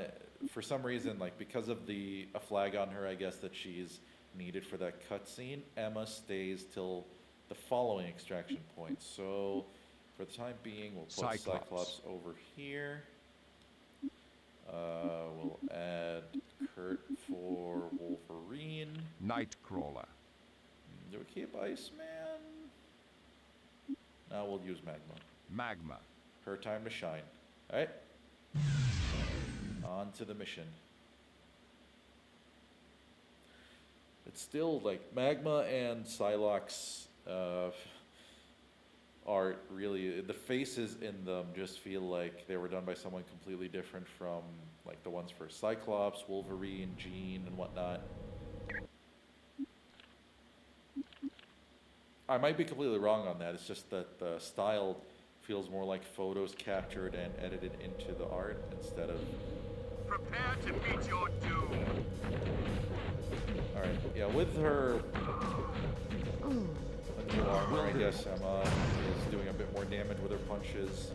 for some reason, like because of a flag on her, I guess that she's needed for that cutscene, Emma stays till the following extraction point. So for the time being, we'll put Cyclops over here. We'll add Kurt for Wolverine. Nightcrawler. Do we keep Iceman? Now we'll use Magma. Magma. Her time to shine. Alright? On to the mission. It's still like Magma and Psylocke's art really, the faces in them just feel like they were done by someone completely different from like the ones for Cyclops, Wolverine, Jean, and whatnot. I might be completely wrong on that. It's just that the style feels more like photos captured and edited into the art instead of... Prepare to meet your doom. Alright, yeah, with her new armor, I guess Emma is doing a bit more damage with her punches.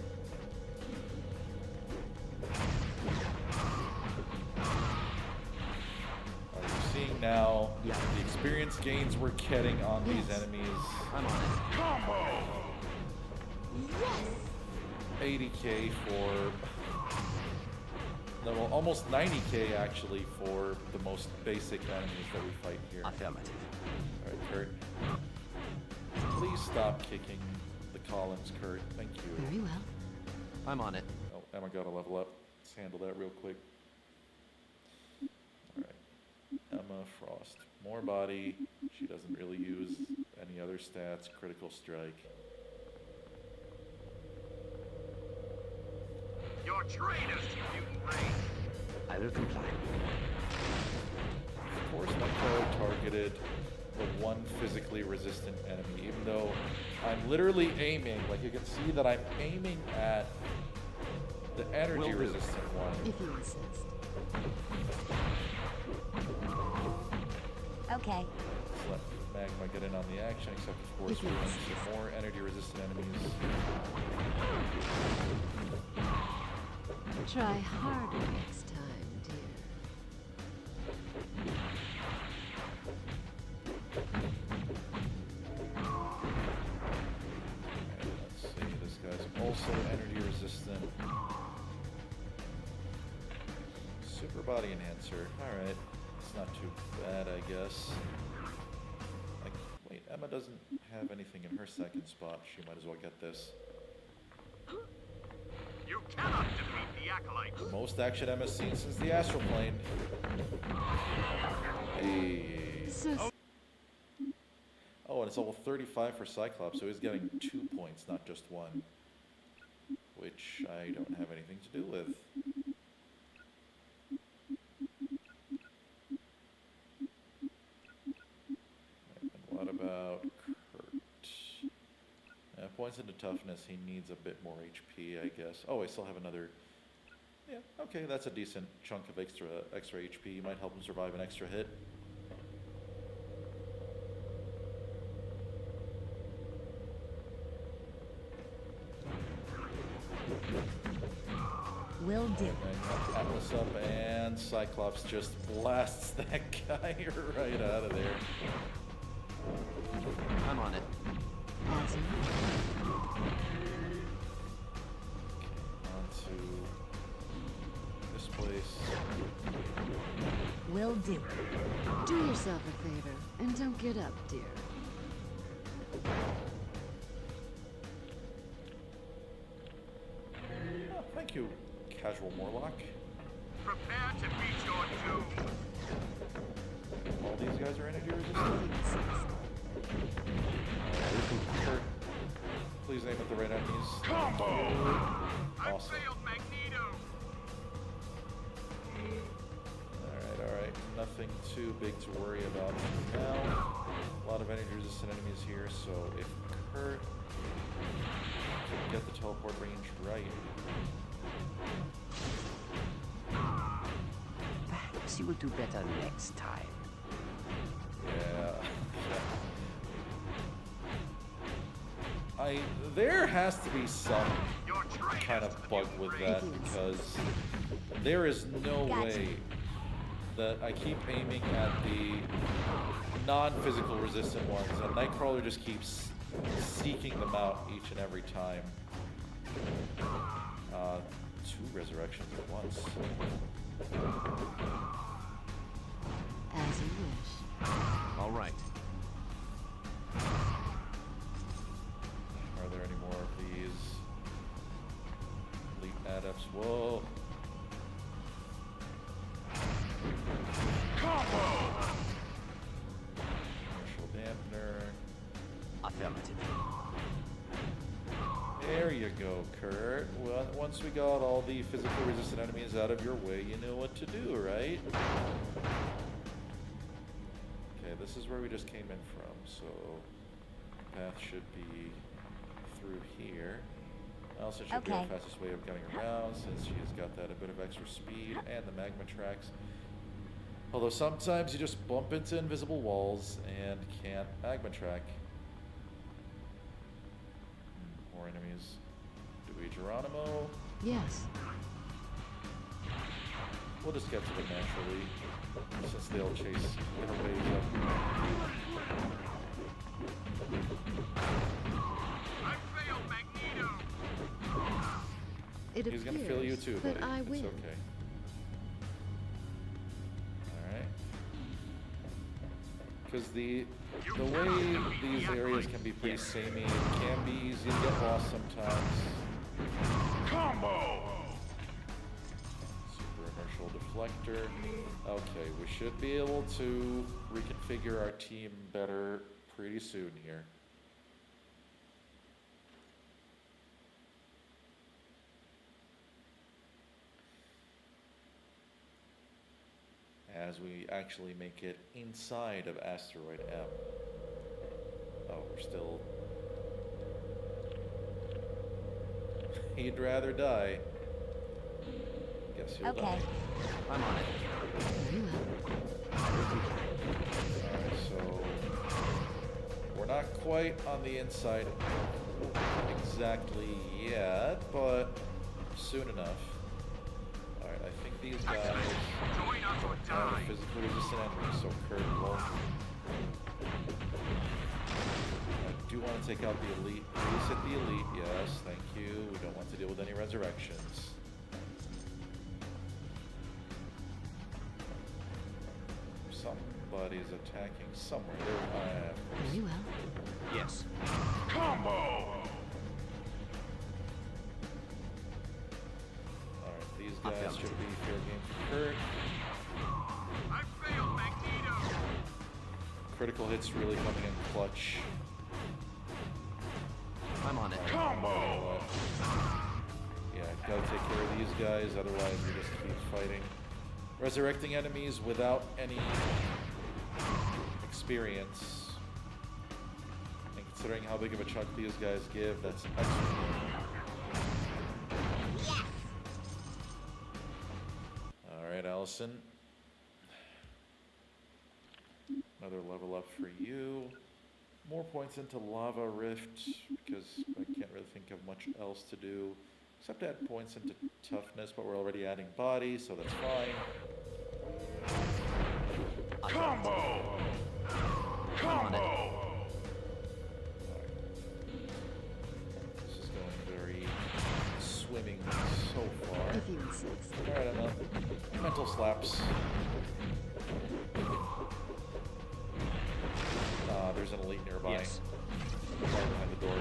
You're seeing now the experience gains we're getting on these enemies. I'm on it. Combo! 80k for... No, well, almost 90k actually for the most basic enemies that we fight here. Affirmative. Alright, Kurt. Please stop kicking the columns, Kurt. Thank you. Very well. I'm on it. Oh, Emma got to level up. Let's handle that real quick. Alright. Emma Frost. More body. She doesn't really use any other stats. Critical strike. Your traitors to mutant race. I will comply. Of course, my card targeted the one physically resistant enemy, even though I'm literally aiming, like you can see that I'm aiming at the energy resistant one. If you insist. Okay. magma get in on the action, except of course we're going to see more energy resistant enemies. Try harder next time, dear. Okay, let's see, this guy's also energy resistant. Super body enhancer, alright. It's not too bad, I guess. Like, wait, Emma doesn't have anything in her second spot. She might as well get this. You cannot defeat the Acolyte. The most action Emma's seen since the Astral Plane. Hey. Oh, and it's level 35 for Cyclops, so he's getting 2 points, not just 1. Which I don't have anything to do with. And what about Kurt? Points into toughness, he needs a bit more HP, I guess. Oh, I still have another... Yeah, okay, that's a decent chunk of extra HP. You might help him survive an extra hit. Will do. And Atlas up, and Cyclops just blasts that guy right out of there. I'm on it. As you On to this place. will do. Do yourself a favor and don't get up, dear. Oh, thank you, Casual Morlock. Prepare to meet your doom. All these guys are energy resistant. Kurt, please aim at the right enemies. Combo! I Awesome. failed Magneto. Alright. Nothing too big to worry about now. A lot of energy resistant enemies here, so if Kurt can get the teleport range right. Perhaps you will do better next time. Yeah. There has to be some Your train kind has of bug been with raised. that, because there is no way that I keep aiming at the non-physical resistant ones, and Nightcrawler just keeps seeking them out each and every time. 2 resurrections at once. As you wish. All right. Are there any more of these elite adepts? Whoa. Combo! Commercial dampener. Affirmative. There you go, Kurt. Well, once we got all the physical resistant enemies out of your way, you know what to do, right? Okay, this is where we just came in from, so the path should be through here. Also should be our fastest way of getting around, since she's got that a bit of extra speed and the magma tracks. Although sometimes you just bump into invisible walls and can't magma track. More enemies. Do we Geronimo? Yes. We'll just get to them naturally, since they'll chase little waves up. I failed Magneto. It He's gonna fill you too, buddy. but I win. It's okay. Alright. Because the way these areas can be pretty samey, it can be easy to get lost sometimes. Combo! Super inertial deflector. Okay, we should be able to reconfigure our team better pretty soon here. As we actually make it inside of Asteroid M. Oh, we're still... He'd rather die. Guess he'll die. I'm on it. Very well. Alright, so... quite on the inside exactly yet, but soon enough. Alright, I think these guys Join us or are die. physically resistant enemies, so Kurt won't. I do want to take out the elite. Please hit the elite, yes, thank you. We don't want to deal with any resurrections. Somebody's attacking somewhere. There I am. Very well. Yes. Combo! Alright, these I guys found should it. be fair game for Kurt. I failed, Magneto. Critical hits really coming in clutch. I'm on it. Combo! Yeah, gotta take care of these guys, otherwise we just keep fighting. Resurrecting enemies without any experience. And considering how big of a chunk these guys give, that's excellent. Alright, Allison. Another level up for you. More points into Lava Rift, because I can't really think of much else to do. Except add points into toughness, but we're already adding body, so that's fine. Combo! Combo! This is going very swimming so far. If you insist. Alright, Emma. Mental slaps. There's an elite nearby. Yes. Right behind the door.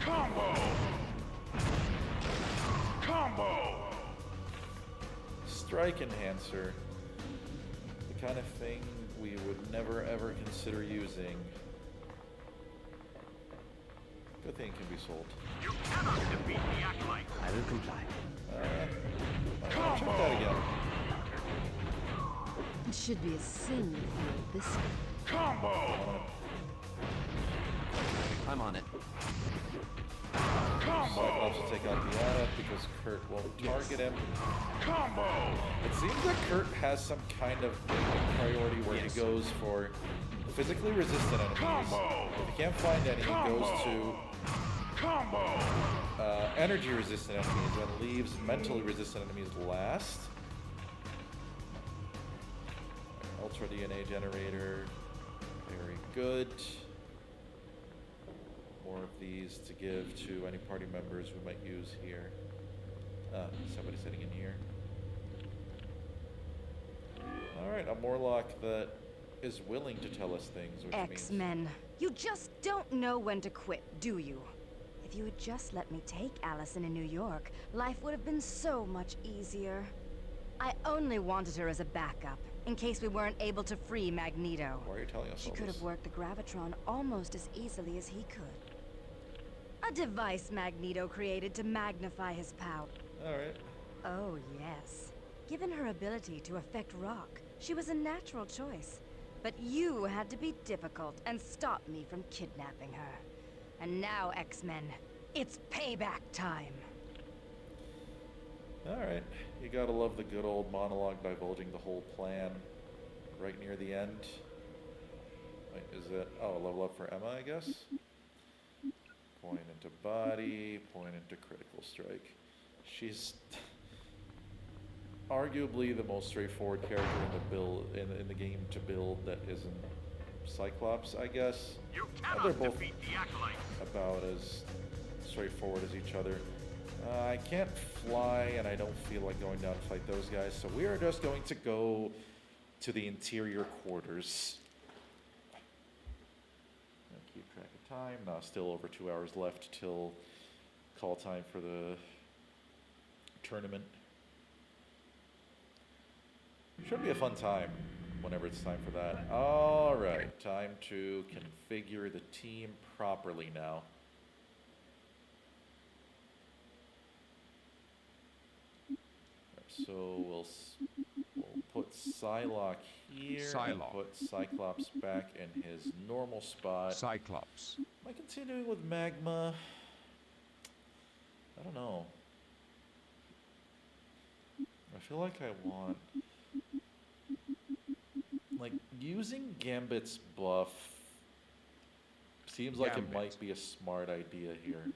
Combo! Combo! Strike enhancer. The kind of thing we would never ever consider using. Good thing it can be sold. You cannot defeat the Acolyte. I will comply. Check that again. It should be a sin if you this way. Combo! I'm on it. Combo! Cyclops will take out the adept because Kurt won't target him. Combo! It seems that Kurt has some kind of priority where he goes for physically resistant enemies. Combo! If he can't find any, he goes to Combo! energy resistant enemies and leaves mentally resistant enemies last. Ultra DNA generator. Very good. More of these to give to any party members we might use here. Somebody sitting in here. Alright, a Morlock that is willing to tell us things, which means... X-Men. You just don't know when to quit, do you? If you had just let me take Allison in New York, life would have been so much easier. I only wanted her as a backup, in case we weren't able to free Magneto. Why are you telling us She all could this? have worked the Gravitron almost as easily as he could. A device Magneto created to magnify his power. Alright. Oh, yes. Given her ability to affect rock, she was a natural choice. But you had to be difficult and stop me from kidnapping her. And now, X-Men, it's payback time. Alright. You gotta love the good old monologue divulging the whole plan right near the end. Wait, is it... Oh, level up for Emma, I guess? Point into body, point into critical strike. She's arguably the most straightforward character in the build in the game to build that isn't Cyclops, I guess. You They're cannot both defeat the Acolyte. about as straightforward as each other. I can't fly, and I don't feel like going down to fight those guys, so we are just going to go to the interior quarters. Keep track of time. Now, still over 2 hours left till call time for the tournament. Should be a fun time whenever it's time for that. Alright, time to configure the team properly now. So we'll put Psylocke here and Psylocke. put Cyclops back in his normal spot. Cyclops. Am I continuing with Magma? I don't know. I feel like I want like, using Gambit's buff seems like it might be a smart idea here.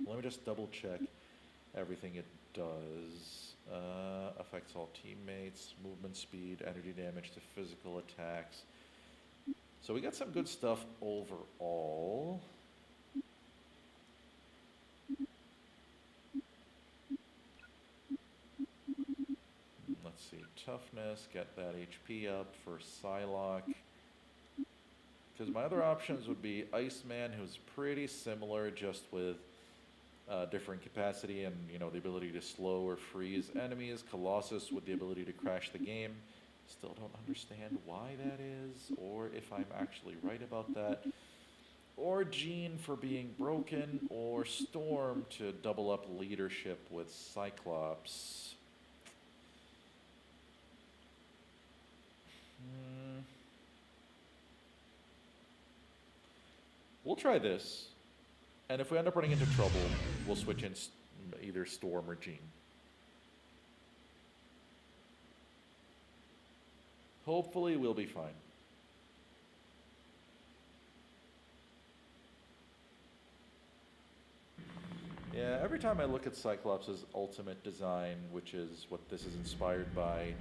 Let me just double check everything it does. Affects all teammates, movement speed, energy damage to physical attacks. So we got some good stuff overall. Let's see, toughness, get that HP up for Psylocke. Because my other options would be Iceman, who's pretty similar, just with different capacity and, you know, the ability to slow or freeze enemies. Colossus with the ability to crash the game. Still don't understand why that is, or if I'm actually right about that. Or Jean for being broken, or Storm to double up leadership with Cyclops. We'll try this, and if we end up running into trouble, we'll switch in either Storm or Jean. Hopefully we'll be fine. Yeah, every time I look at Cyclops' ultimate design, which is what this is inspired by,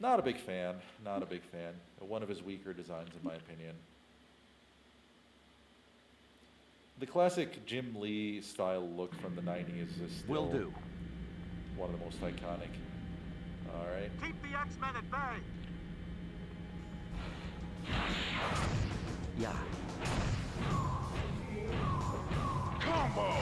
not a big fan, not a big fan. One of his weaker designs in my opinion. The classic Jim Lee style look from the 90s is still Will do. one of the most iconic. Alright. Keep the X-Men at bay. Yeah. Combo!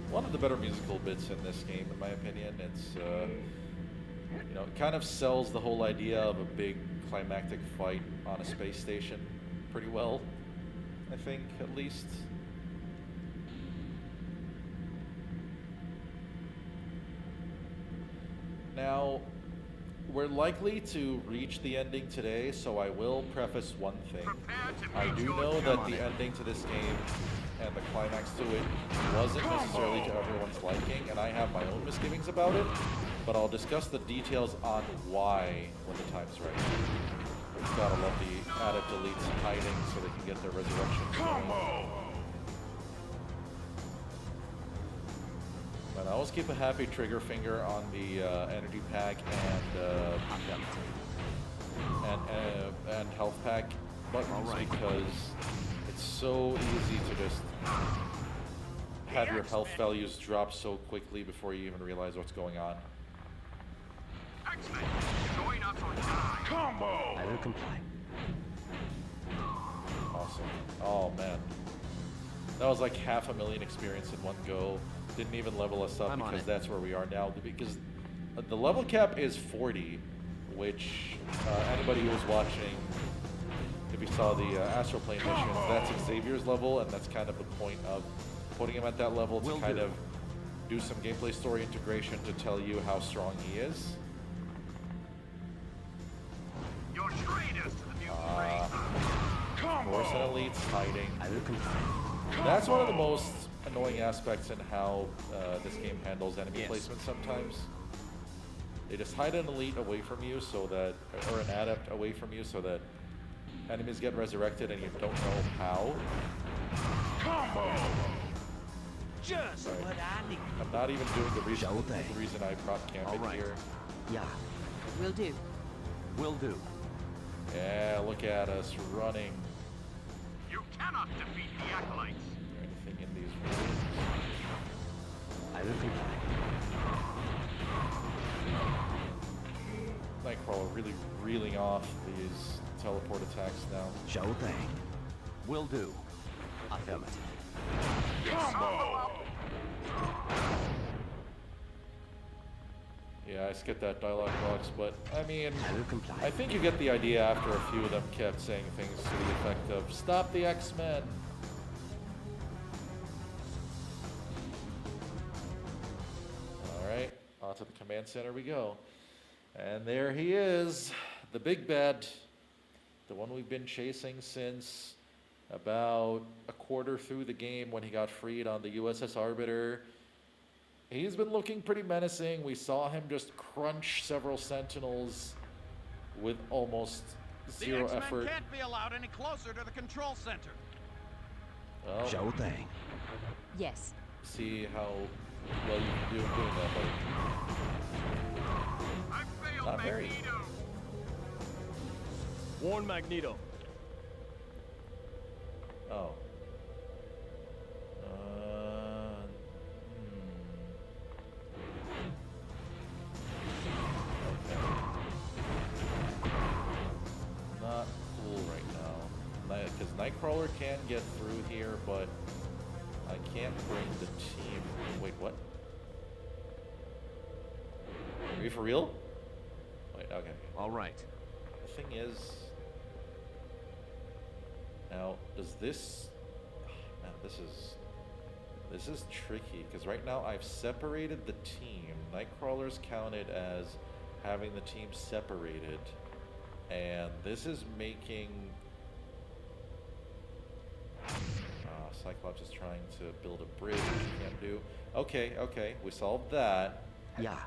One of the better musical bits in this game, in my opinion. It's, you know, it kind of sells the whole idea of a big climactic fight on a space station pretty well, I think, at least. Now, we're likely to reach the ending today, so I will preface one thing. I do know that the ending to this game and the climax to it wasn't necessarily to everyone's liking, and I have my own misgivings about it, but I'll discuss the details on why when the time's right. It's gotta love the added deletes hiding so they can get their resurrection going. And I always keep a happy trigger finger on the energy pack and health pack buttons because it's so easy to just have your health values drop so quickly before you even realize what's going on. X-Men, join us or die. Combo! I will comply. Awesome. Oh man. That was like 500,000 experience in one go. Didn't even level us up because that's where we are now. Because the level cap is 40, which anybody who was watching, if you saw the Astral Plane missions, that's Xavier's level, and that's kind of the point of putting him at that level to kind of do some gameplay story integration to tell you how strong he is. You're traitors to the mutant race. Force and elites hiding. I will comply. That's one of the most annoying aspects in how this game handles enemy placement sometimes. They just hide an elite away from you so that, or an adept away from you so that enemies get resurrected and you don't know how. Combo! Just what I need. I'm not even doing the reason I prop camped here. Yeah. Will do. Will do. Yeah, look at us running. You cannot defeat the Acolytes. Anything in these rooms? I will comply. Nightcrawler really reeling off these teleport attacks now. Sure thing. Will do. Affirmative. Combo! Yeah, I skipped that dialogue box, but I mean, I will comply. I think you get the idea after a few of them kept saying things to the effect of, "Stop the X-Men." Alright, onto the command center we go. And there he is, the big bad, the one we've been chasing since about a quarter through the game when he got freed on the USS Arbiter. He's been looking pretty menacing. We saw him just crunch several Sentinels with almost zero effort. Can't be allowed any closer to the control center. Well, Sure thing. Yes. see how well you can do in doing that, buddy. I failed Not very. Magneto. Warn Magneto. Oh. Not cool right now. Because Nightcrawler can get through here, but I can't bring the team. Wait, what? Are you for real? Wait, okay. All right. The thing is, now does this? Man, this is tricky because right now I've separated the team. Nightcrawler's counted as having the team separated, and this is making. Cyclops is trying to build a bridge, which he can't do. Okay, okay, we solved that. Yeah.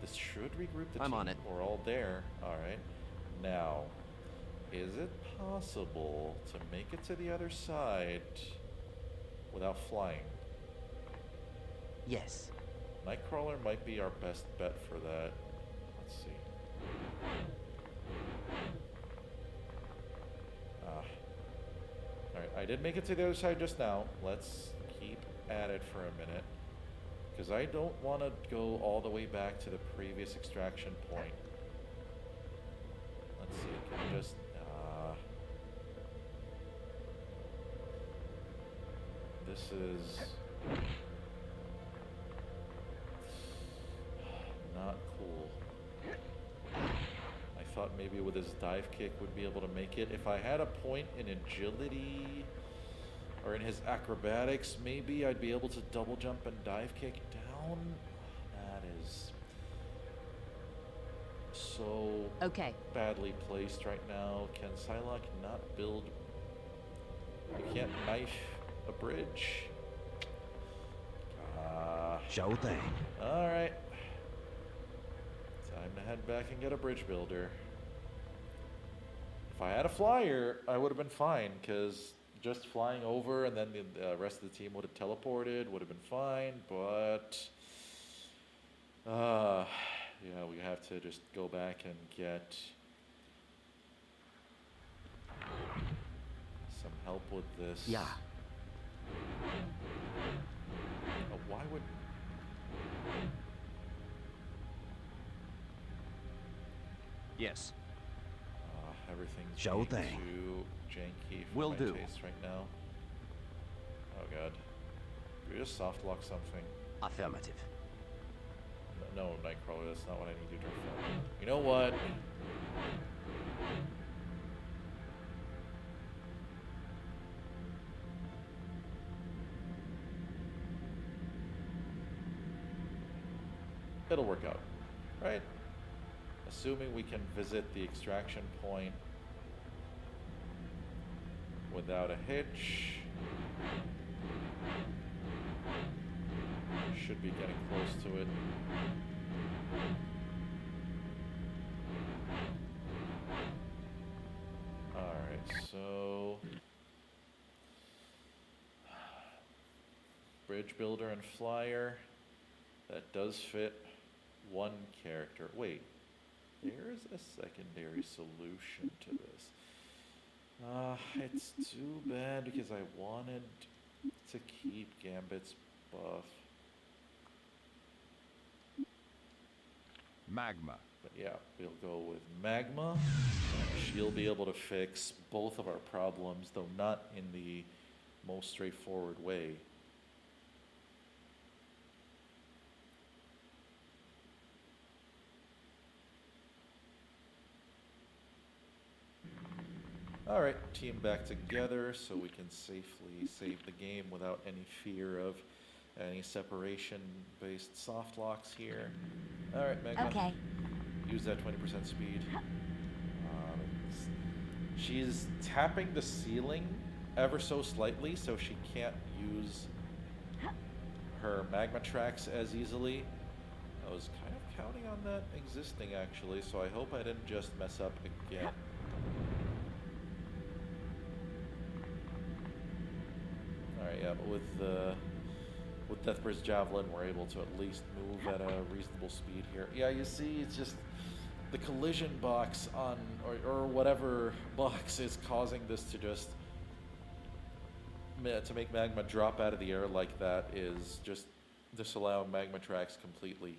This should regroup the I'm team. on it. We're all there. All right. Now, is it possible to make it to the other side without flying? Yes. Nightcrawler might be our best bet for that. Let's see. Alright, I did make it to the other side just now. Let's keep at it for a minute. Because I don't want to go all the way back to the previous extraction point. Let's see, can I just... this is... not cool. I thought maybe with his dive kick would be able to make it. If I had a point in agility or in his acrobatics, maybe I'd be able to double jump and dive kick down. That is so badly placed right now. Can Psylocke not build? You can't knife a bridge. Sure thing. All right. Time to head back and get a bridge builder. If I had a flyer, I would have been fine, because just flying over and then the rest of the team would have teleported, would have been fine, but yeah, we have to just go back and get some help with this. Yeah. Oh, why would... Yes. Everything's Sure being thing. too janky for Will my do. taste right now. Oh god. Do we just soft lock something? Affirmative. No, Nightcrawler, that's not what I need you to do. You know what? It'll work out, right? Assuming we can visit the extraction point without a hitch. Should be getting close to it. Alright, so... Bridge builder and flyer. That does fit one character. Wait. There is a secondary solution to this. It's too bad because I wanted to keep Gambit's buff. Magma. But yeah, we'll go with Magma. She'll be able to fix both of our problems, though not in the most straightforward way. Alright, team back together so we can safely save the game without any fear of any separation-based soft locks here. Alright, Magma. Okay. Use that 20% speed. She's tapping the ceiling ever so slightly, so she can't use her magma tracks as easily. I was kind of counting on that existing, actually, so I hope I didn't just mess up again. Alright, yeah, but with Deathbird's Javelin, we're able to at least move at a reasonable speed here. Yeah, you see, it's just the collision box on, or whatever box is causing this to just, to make magma drop out of the air like that is just disallowing magma tracks completely.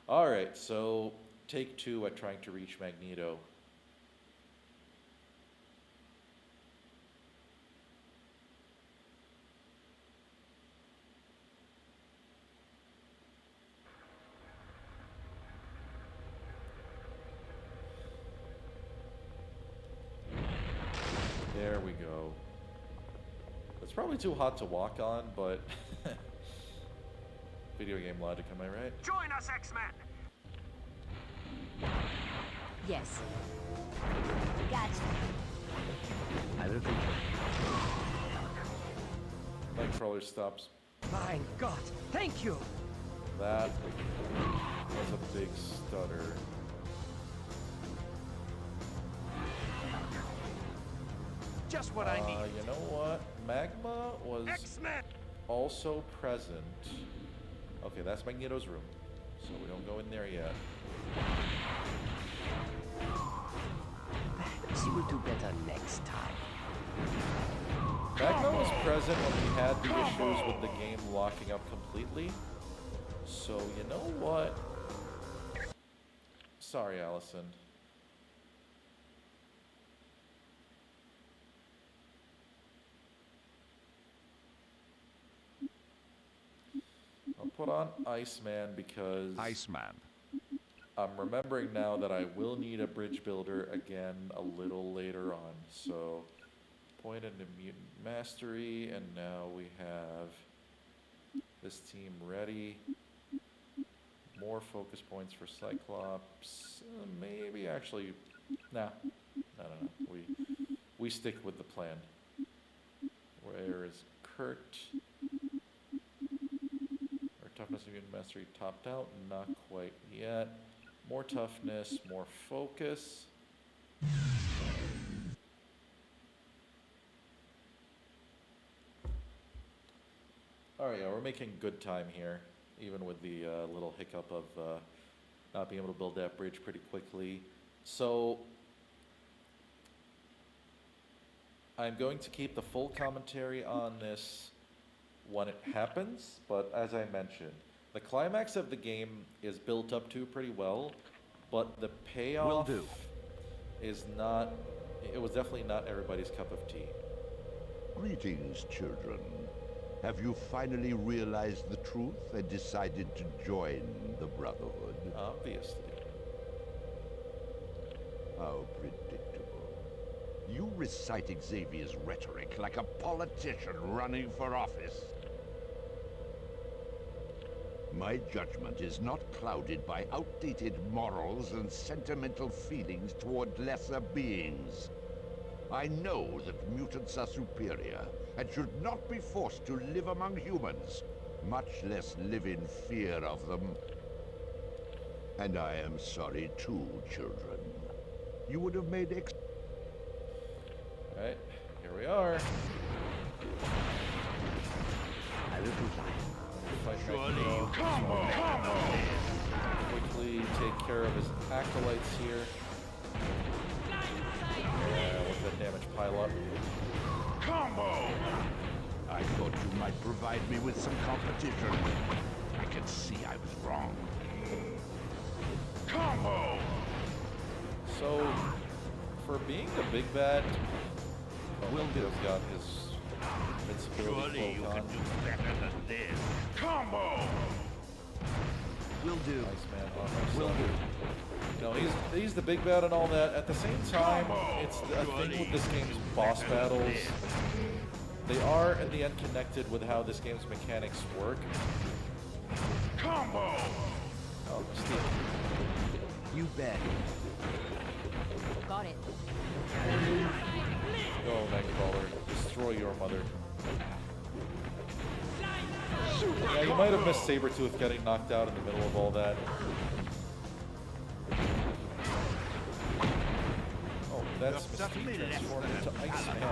Alright, so take 2 at trying to reach Magneto. There we go. It's probably too hot to walk on, but video game logic, am I right? Join us, X-Men! Yes. Gotcha. I will comply. Nightcrawler stops. My God, thank you! That was a big stutter. Just what I need. You know what? Magma was X-Men! also present. Okay, that's Magneto's room, so we don't go in there yet. Perhaps you will do better next time. Magma was present when we had the issues with the game locking up completely. So, you know what? Sorry, Allison. I'll put on Iceman because Iceman. I'm remembering now that I will need a bridge builder again a little later on. So, point into Mutant Mastery, and now we have this team ready. More focus points for Cyclops. Maybe actually, no. We stick with the plan. Where is Kurt? Our toughness and Mutant Mastery topped out. Not quite yet. More toughness, more focus. Alright, yeah, we're making good time here, even with the little hiccup of not being able to build that bridge pretty quickly. So, I'm going to keep the full commentary on this when it happens, but as I mentioned, the climax of the game is built up to pretty well, but the payoff is not, it was definitely not everybody's cup of tea. Greetings, children. Have you finally realized the truth and decided to join the Brotherhood? Obviously. How predictable. You recite Xavier's rhetoric like a politician running for office. My judgment is not clouded by outdated morals and sentimental feelings toward lesser beings. I know that mutants are superior and should not be forced to live among humans, much less live in fear of them. And I am sorry too, children. You would have made Alright, here we are. I will comply. Surely you combo! Quickly take care of his acolytes here. Yeah, with the damage pile up. Combo! I thought you might provide me with some competition. I can see I was wrong. Combo! So, for being the big bad, Will's got his invincibility cloak on. better than this. Combo! Will do. Iceman armor. Will do. You know, he's the big bad and all that. At the same time, it's a thing with this game's boss battles. They are, in the end, connected with how this game's mechanics work. Combo! Oh, Steve. You bet. Got it. Go, Nightcrawler. Destroy your mother. Yeah, you might have missed Sabretooth getting knocked out in the middle of all that. Oh, that's Mystique transformed into Iceman.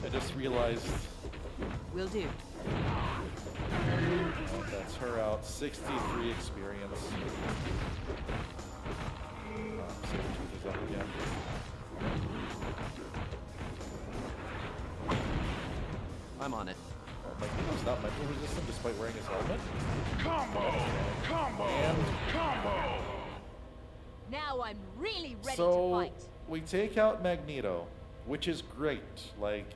I just realized. Will do. Oh, that's her out. 63 experience. Sabretooth is up again. I'm on it. Magneto's not mental resistant despite wearing his helmet. Combo! Combo! And Combo! Now I'm really ready to so fight. we take out Magneto, which is great. Like,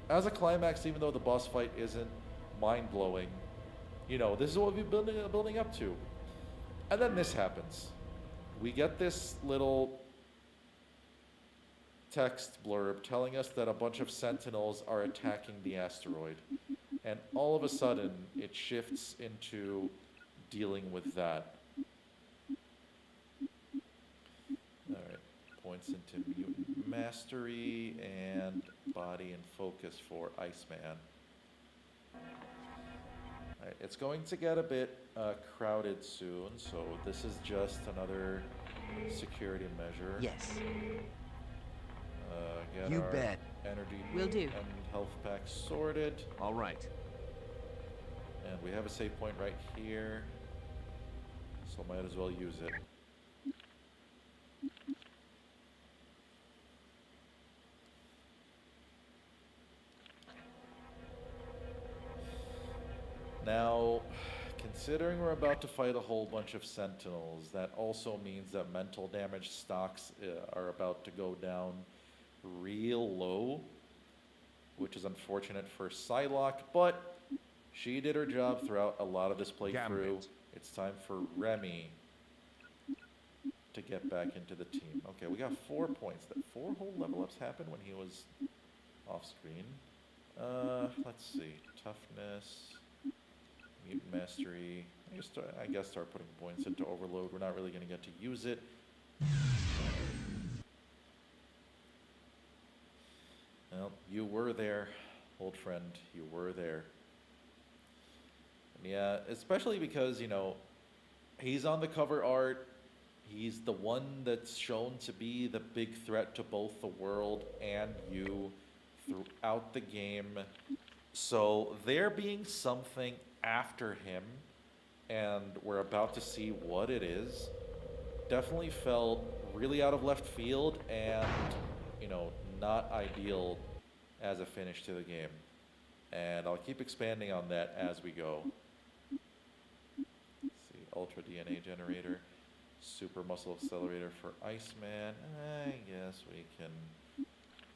as a climax, even though the boss fight isn't mind-blowing, you know, this is what we've been building up to. And then this happens. We get this little text blurb telling us that a bunch of Sentinels are attacking the asteroid. And all of a sudden, it shifts into dealing with that. Alright, points into Mutant Mastery and Body and Focus for Iceman. Alright, it's going to get a bit crowded soon, so this is just another security measure. Yes. Get You our bet. energy Will do. and health pack sorted. All right. And we have a save point right here, so might as well use it. Now, considering we're about to fight a whole bunch of Sentinels, that also means that mental damage stocks are about to go down real low, which is unfortunate for Psylocke, but she did her job throughout a lot of this playthrough. It's time for Remy to get back into the team. Okay, we got 4 points. That 4 whole level ups happened when he was off screen. Let's see. Toughness, Mutant Mastery. I guess start putting points into Overload. We're not really going to get to use it. Well, you were there, old friend. You were there. Yeah, especially because, you know, he's on the cover art. He's the one that's shown to be the big threat to both the world and you throughout the game. So there being something after him, and we're about to see what it is, definitely felt really out of left field and, you know, not ideal as a finish to the game. And I'll keep expanding on that as we go. Let's see, Ultra DNA Generator, Super Muscle Accelerator for Iceman. I guess we can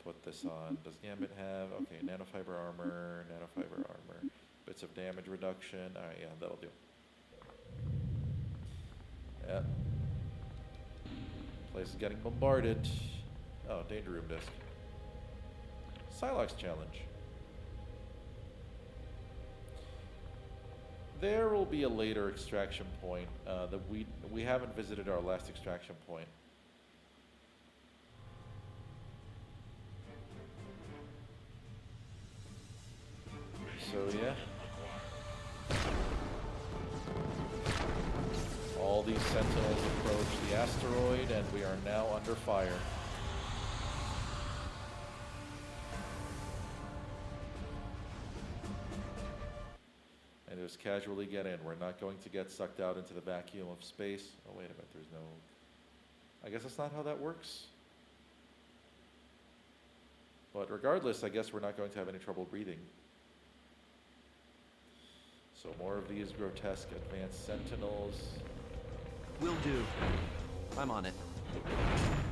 put this on. Does Gambit have, okay, Nanofiber Armor, bits of damage reduction. Alright, yeah, that'll do. Yeah. Place is getting bombarded. Oh, Danger Room Disc. Psylocke's Challenge. There will be a later extraction point that we haven't visited our last extraction point. So yeah. All these Sentinels approach the asteroid and we are now under fire. And just casually get in. We're not going to get sucked out into the vacuum of space. Oh, wait a minute, there's no... I guess that's not how that works. But regardless, I guess we're not going to have any trouble breathing. So more of these grotesque advanced Sentinels. Will do. I'm on it.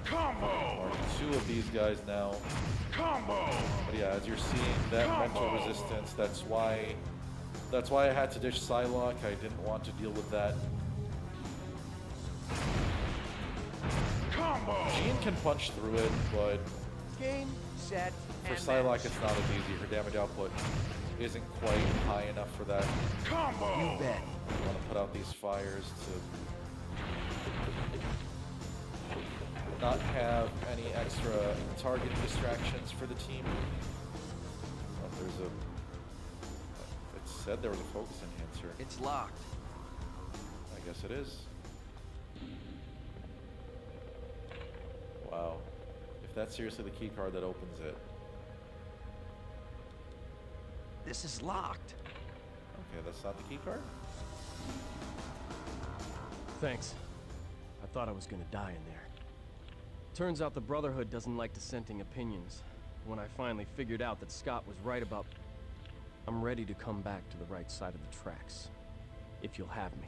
Combo! Mark 2 of these guys now. Combo! But yeah, as you're seeing that mental resistance, that's why I had to ditch Psylocke. I didn't want to deal with that. Combo! Jean can punch through it, but Game, set, for and Psylocke match. it's not as easy. Her damage output isn't quite high enough for that. Combo! You bet. I want to put out these fires to not have any extra targeting distractions for the team. Oh, there's a... It said there was a focus enhancer. It's locked. I guess it is. Wow. If that's seriously the key card that opens it. This is locked. Okay, that's not the key card? Thanks. I thought I was gonna die in there. Turns out the Brotherhood doesn't like dissenting opinions. When I finally figured out that Scott was right about... I'm ready to come back to the right side of the tracks. If you'll have me.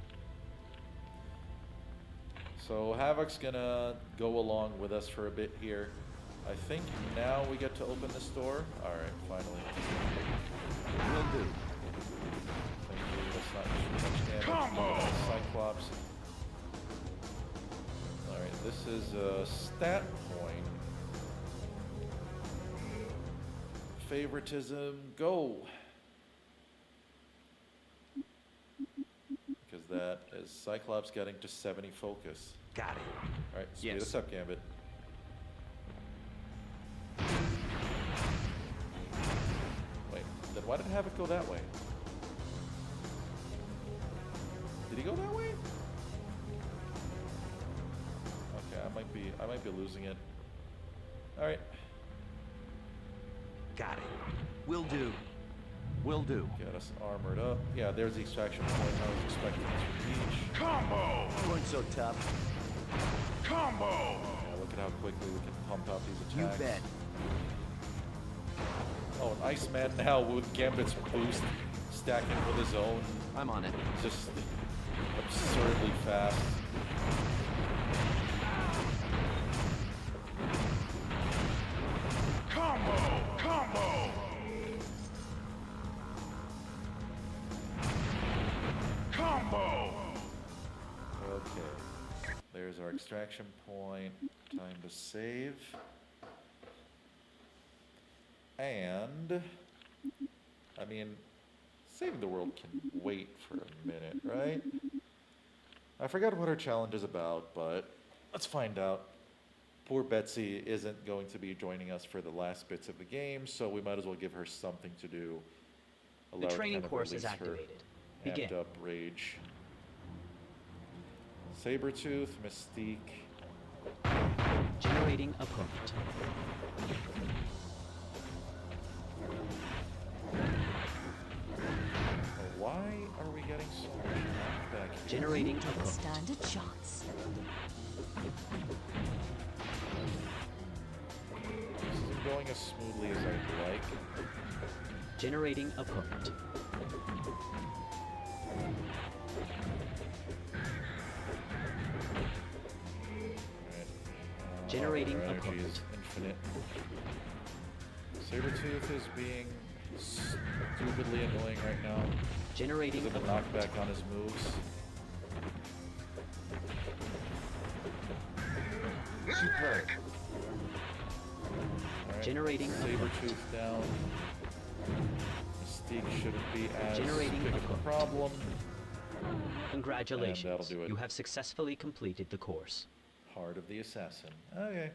So Havoc's gonna go along with us for a bit here. I think now we get to open this door. Alright, finally. Will do. Thank you, that's not too much damage. Combo! Cyclops. Alright, this is a stat point. Favoritism, go! Because that is Cyclops getting to 70 focus. Got it. Alright, speed Yes. us up, Gambit. Wait, then why did Havoc go that way? Did he go that way? Okay, I might be losing it. Alright. Got it. Will do. Will do. Get us armored up. Yeah, there's the extraction point I was expecting us to reach. Combo! Weren't so tough. Combo! Yeah, look at how quickly we can pump out these You attacks. bet. Oh, an Iceman now with Gambit's boost stacking with his own. I'm on it. Just absurdly fast. Combo! Combo! Combo! Okay. There's our extraction point. Time to save. And, I mean, saving the world can wait for a minute, right? I forgot what our challenge is about, but let's find out. Poor Betsy isn't going to be joining us for the last bits of the game, so we might as well give her something to do. The Allow her to training kind of course is release her activated. Begin. amped up rage. Sabretooth, Mystique. Generating opponent. Why are we getting so much knockback here? Generating Don't opponent. stand a chance. This isn't going as smoothly as I'd like. Generating opponent. Alright. Generating our energy opponent. is infinite. Sabretooth is being stupidly annoying right now. Generating Because of the opponent. knockback on his moves. Superb. Alright, Generating Sabretooth down. Mystique shouldn't be as Generating big of a opponent. problem. Congratulations. And that'll do it. You have successfully completed the course. Heart of the Assassin. Okay.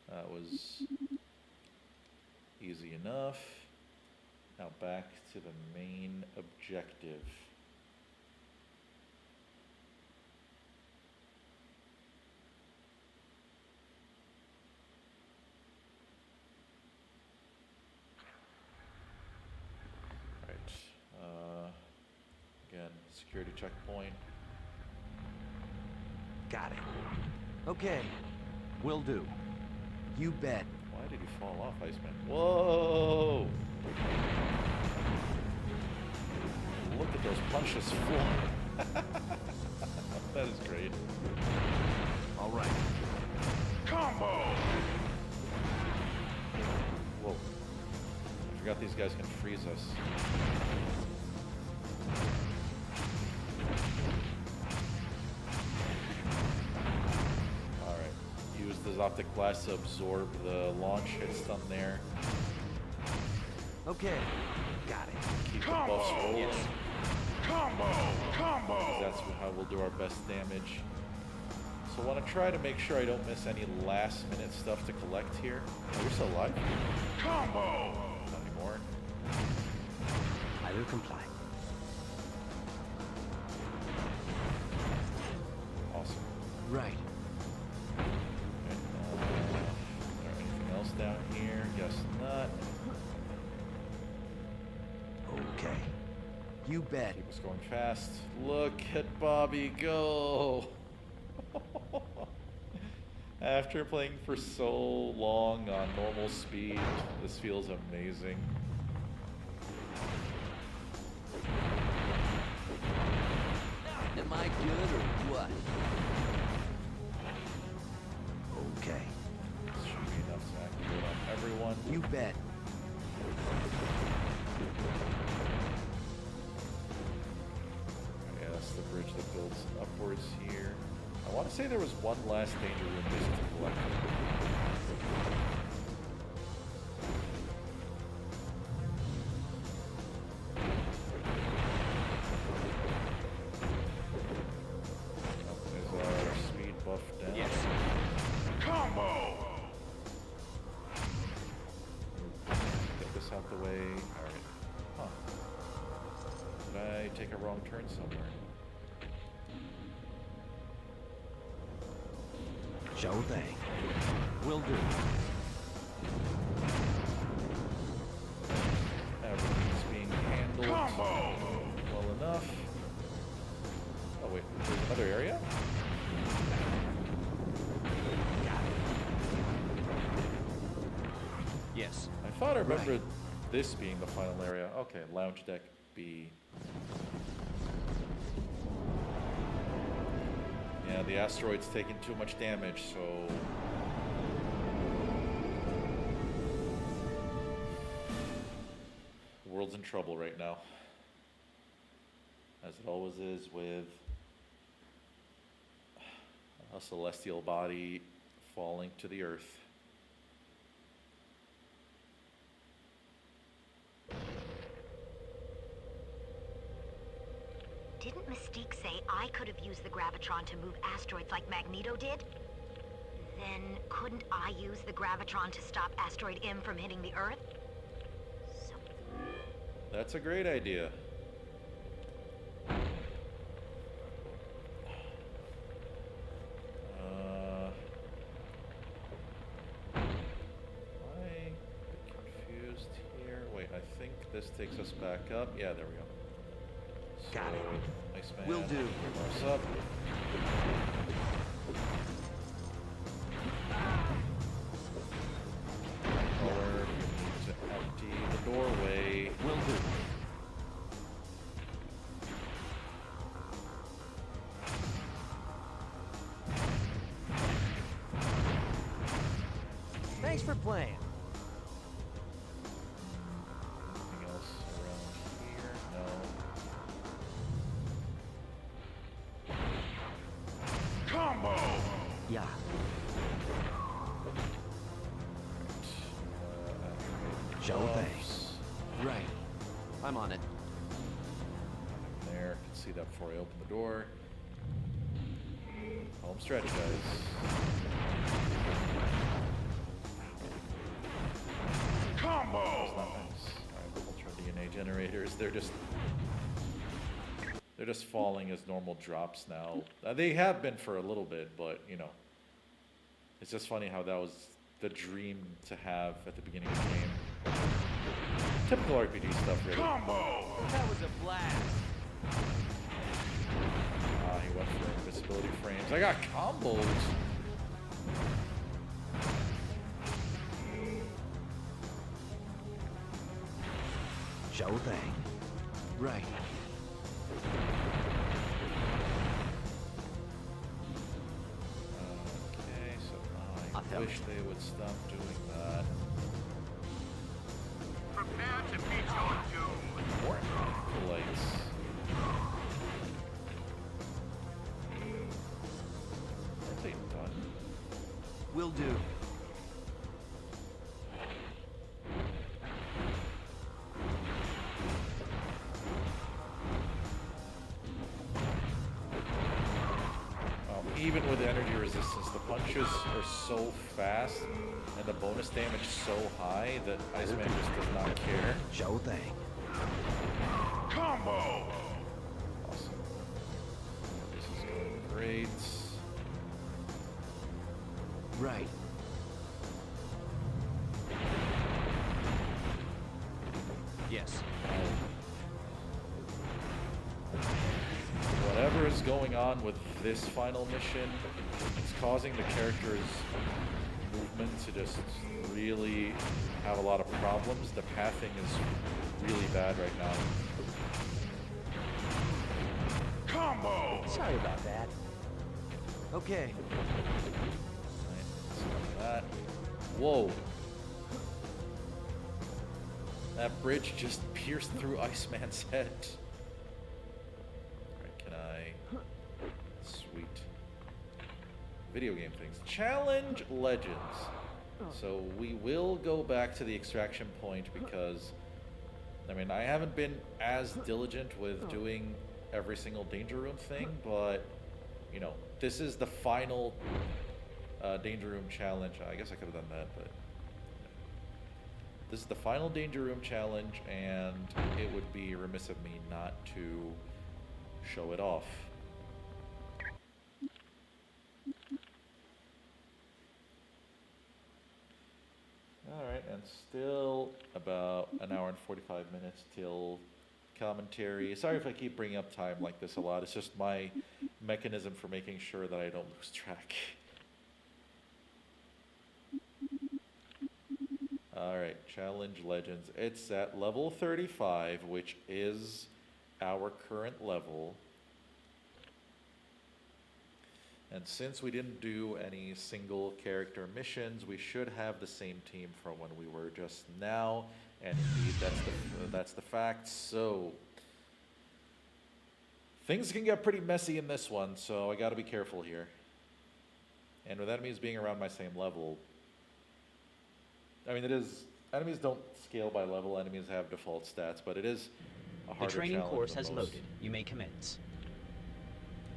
That was easy enough. Now back to the main objective. Right. Again, security checkpoint. Got it. Okay. Will do. You bet. Why did he fall off, Iceman? Whoa! Look at those punches fly. That is great. All right. Combo! Whoa. I forgot these guys can freeze us. Alright. Use the optic blast to absorb the launch hit stun there. Okay. Got it. Keep the Combo! buffs rolling. Combo! Combo! That's how we'll do our best damage. So I want to try to make sure I don't miss any last minute stuff to collect here. Oh, you're still alive? Combo! Not anymore. I will comply. Awesome. Right. Okay, is there anything else down here? Guess not. Okay. You bet. Keep us going fast. Look at Bobby go! After playing for so long on normal speed, this feels amazing. Am I good or what? Okay. This should be enough to activate on everyone. You bet. Yeah, that's the bridge that builds upwards here. I want to say there was one last danger room missing to collect. Oh, there's our speed buff down. Yes. Combo! Get this out the way. Alright. Huh. Did I take a wrong turn somewhere? Sure thing. Will do. Everything's being handled Combo! well enough. Oh wait, there's another area? Yes. I thought I remembered this being the final area. Okay, lounge deck B. Yeah, the asteroid's taking too much damage, so... The world's in trouble right now. As it always is with a celestial body falling to the earth. Didn't Mystique say I could have used the Gravitron to move asteroids like Magneto did? Then couldn't I use the Gravitron to stop Asteroid M from hitting the Earth? So... That's a great idea. Am I a bit confused here? Wait, I think this takes us back up. Yeah, there we go. Got it. Nice man. Will do. What's up? Color, you need to empty the doorway. Will do. Thanks for playing. Anything else around here? No. Combo! Yeah. Sure thing. Right. I'm on it. There, can see that before I open the door. Home stretch, guys. Combo! That's not nice. Alright, ultra DNA generators, they're just falling as normal drops now. They have been for a little bit, but you know. It's just funny how that was the dream to have at the beginning of the game. Typical RPG stuff, really. Combo! That was a blast. He went for invisibility frames. I got combos. Sure thing. Right. Okay, so I felt wish they would stop doing that. Prepare to meet your doom. More lights. Aren't they done? Will do. Oh, even with energy resistance, the punches are so fast and the bonus damage so high that Iceman just does not care. Show thing. Combo! Awesome. This is going great. Right. Yes. Whatever is going on with this final mission, it's causing the character's movement to just really have a lot of problems. The pathing is really bad right now. Combo! Sorry about that. Okay. Right, so that. Whoa. That bridge just pierced through Iceman's head. Alright, can I... Sweet. Video game things. Challenge Legends. So we will go back to the extraction point because, I mean, I haven't been as diligent with doing every single danger room thing, but, you know, this is the final danger room challenge. I guess I could have done that, but this is the final danger room challenge, and it would be remiss of me not to show it off. Alright, and still about an hour and 45 minutes till commentary. Sorry if I keep bringing up time like this a lot. It's just my mechanism for making sure that I don't lose track. Alright, Challenge Legends. It's at level 35, which is our current level. And since we didn't do any single character missions, we should have the same team from when we were just now. And indeed, that's the fact. So things can get pretty messy in this one, so I gotta be careful here. And with enemies being around my same level, I mean, enemies don't scale by level, enemies have default stats, but it is a harder challenge. The training course than has most. loaded. You may commence.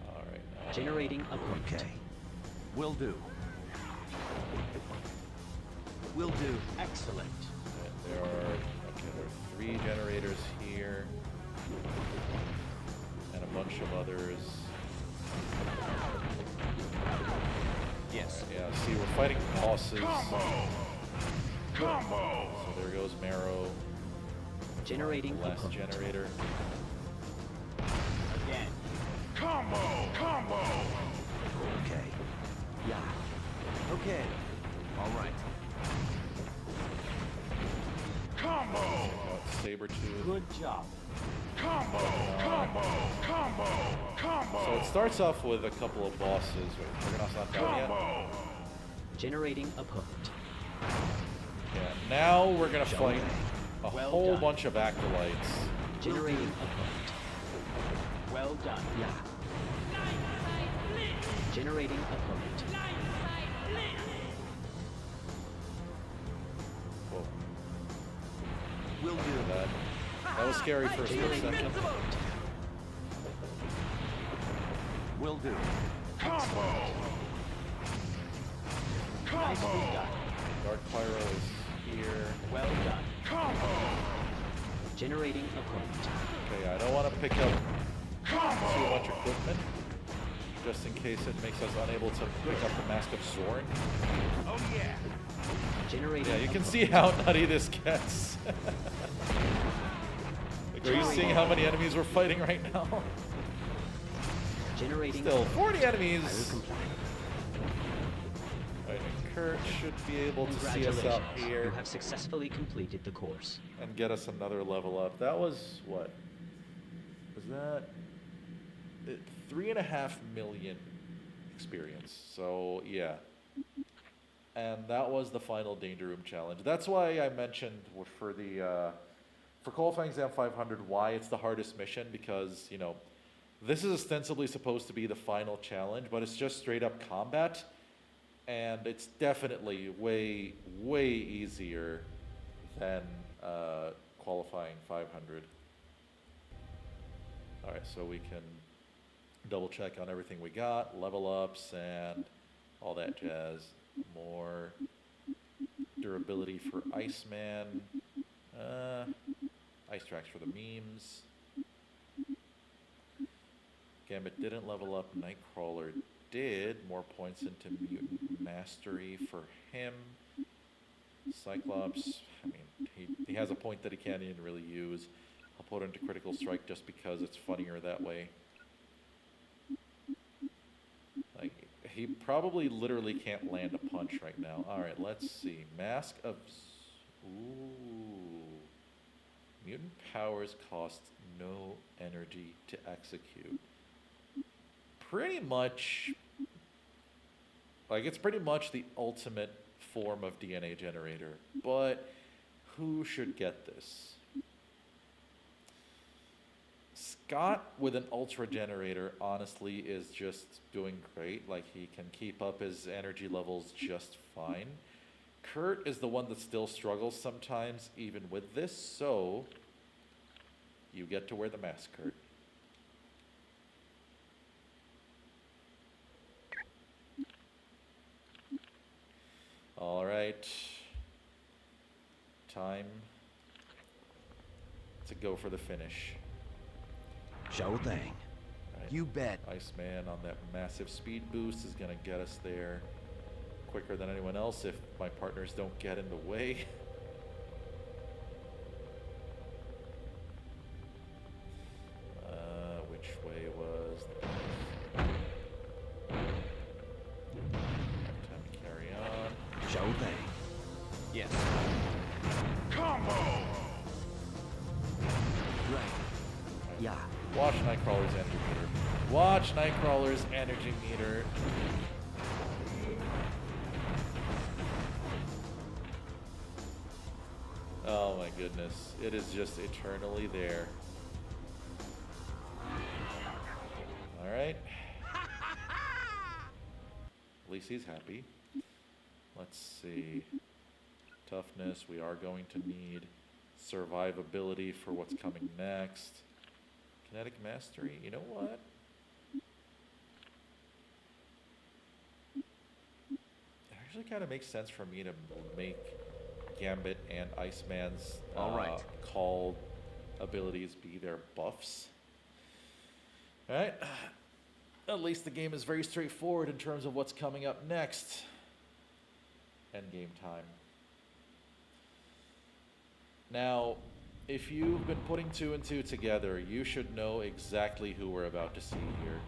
Alright. Generating a point. Okay. Will do. Will do. Excellent. There are 3 generators here, and a bunch of others. Yes. Yeah, see, we're fighting bosses. Combo! Combo! So there goes Marrow. Generating a Last point. generator. Again. Combo! Combo! Okay. Yeah. Okay. All right. Combo! Sabertooth. Good job. Combo! Combo! Combo! Combo! So it starts off with a couple of bosses. Wait, Juggernaut's not down yet. Combo! Generating a point. Yeah, now we're gonna fight a Well whole done. bunch of acolytes. Generating a point. Well done. Yeah. Generating a point. Whoa, Will do. that was scary for a split Generating second. a point. Will do. Combo! Nicely Combo! done. Dark Pyro is here. Well done. Combo! Generating a point. Okay, I don't want to pick up too Combo! much equipment, just in case it makes us unable to pick up the Mask of Zorn. Oh yeah! Generating Yeah, you a can point. see how nutty this gets. Like, are you seeing how many enemies we're fighting right now? Generating Still, a 40 point. enemies. I will comply. Right, and Kurt should be able to see us Congratulations. out here You have successfully completed the course. and get us another level up. That was what? Was that 3.5 million experience? So yeah. And that was the final Danger Room challenge. That's why I mentioned for the for qualifying exam 500 why it's the hardest mission, because you know this is ostensibly supposed to be the final challenge, but it's just straight up combat, and it's definitely way easier than qualifying 500. All right, so we can double check on everything we got, level ups, and all that jazz. More durability for Iceman. Ice tracks for the memes. Gambit didn't level up. Nightcrawler did. More points into Mutant Mastery for him. Cyclops, I mean, he has a point that he can't even really use. I'll put it into Critical Strike just because it's funnier that way. Like, he probably literally can't land a punch right now. Alright, let's see. Mask of... Ooh. Mutant powers cost no energy to execute. Pretty much... Like, it's pretty much the ultimate form of DNA generator. But who should get this? Scott with an ultra generator honestly is just doing great. Like, he can keep up his energy levels just fine. Kurt is the one that still struggles sometimes even with this, so you get to wear the mask, Kurt. All right. Time to go for the finish. Sure thing. Right. You bet. Iceman on that massive speed boost is gonna get us there quicker than anyone else if my partners don't get in the way. Which way was the time to carry on? Sure thing. Yes. Combo! Right. Yeah. Watch Nightcrawler's energy meter. Watch Nightcrawler's energy meter. Oh my goodness. It is just eternally there. Alright. At least he's happy. Let's see. Toughness. We are going to need survivability for what's coming next. Kinetic Mastery. You know what? It actually kind of makes sense for me to make Gambit and Iceman's called abilities be their buffs. Alright. At least the game is very straightforward in terms of what's coming up next. Endgame time. Now, if you've been putting 2 and 2 together, you should know exactly who we're about to see here.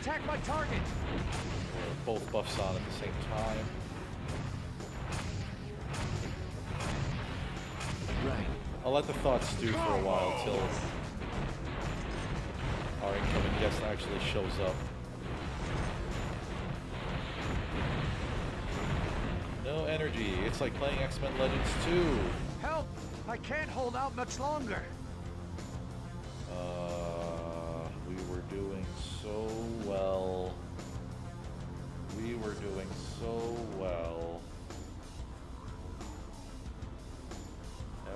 Attack my target! Both buffs on at the same time. Right. I'll let the thoughts stew for a while till our incoming guest actually shows up. No energy. It's like playing X-Men Legends 2. Help! I can't hold out much longer. We were doing so well. We were doing so well.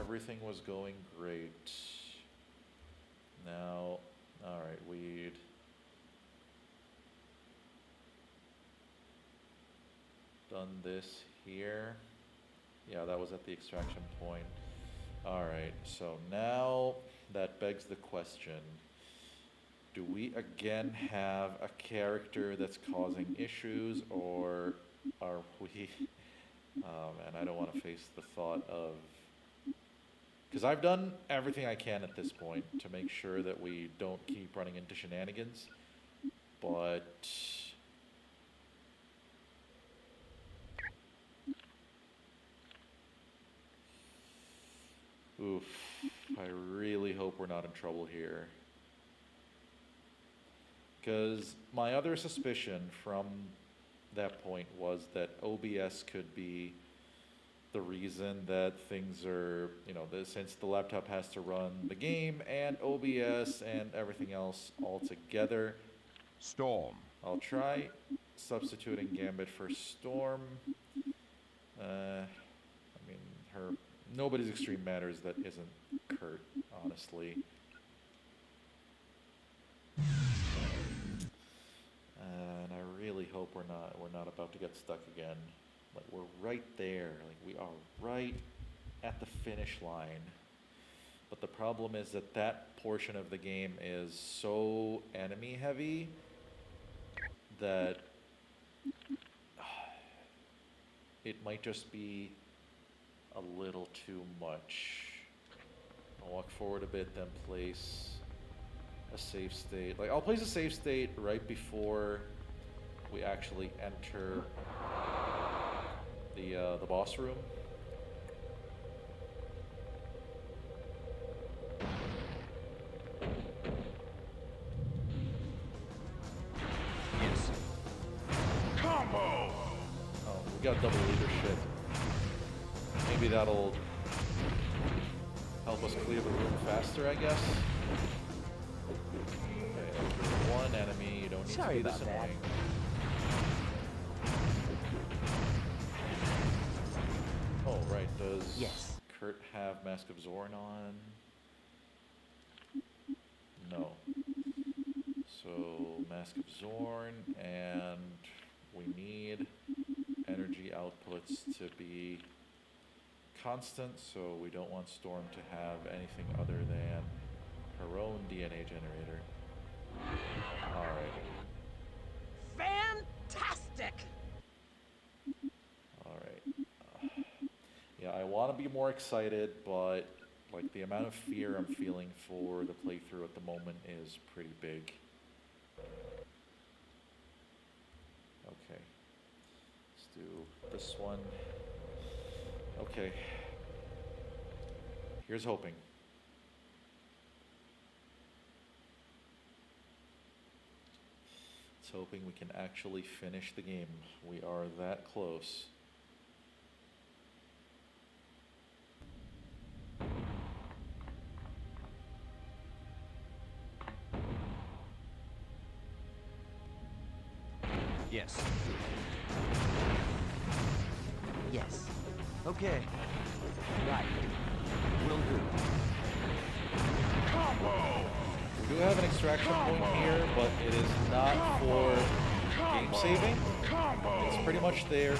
Everything was going great. Now, alright, we'd... done this here. Yeah, that was at the extraction point. Alright, so now that begs the question. Do we again have a character that's causing issues, or are we... Oh man, I don't want to face the thought of... Because I've done everything I can at this point to make sure that we don't keep running into shenanigans, but... Oof, I really hope we're not in trouble here. Because my other suspicion from that point was that OBS could be the reason that things are, you know, since the laptop has to run the game and OBS and everything else all together. Storm. I'll try substituting Gambit for Storm. I mean, nobody's extreme matters that isn't Kurt, honestly. really hope we're not about to get stuck again. Like, we're right there. Like, we are right at the finish line. But the problem is that that portion of the game is so enemy heavy that it might just be a little too much. I'll walk forward a bit, then place a safe state. Like, I'll place a safe state right before we actually enter the boss room. Yes. Combo! Oh, we got double leadership. Maybe that'll help us clear the room faster, I guess. Okay, after one enemy, you don't need Sorry to be this about that. annoying. Oh, right, does Yes. Kurt have Mask of Zorn on? No. So, Mask of Zorn, and we need energy outputs to be constant, so we don't want Storm to have anything other than her own DNA generator. Alright. Fantastic! Alright. Yeah, I want to be more excited, but like the amount of fear I'm feeling for the playthrough at the moment is pretty big. Okay. Let's do this one. Okay. Here's hoping. It's hoping we can actually finish the game. We are that close. Yes. Yes. Okay. Right. Will do. Combo! We do have an extraction point here, but it is not for game saving. It's pretty much there.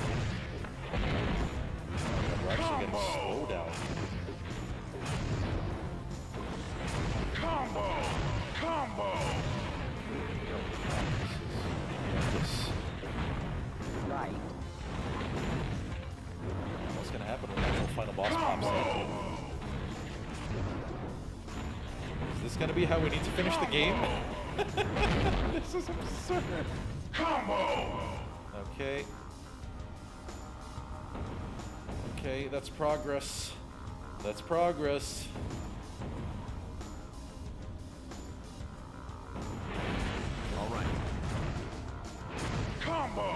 We're actually getting slow down. Combo! Combo! This. Right. What's gonna happen when the actual final boss pops in? Is this gonna be how we need to finish the game? This is absurd. Combo! Okay. Okay, that's progress. That's progress. All right. Combo!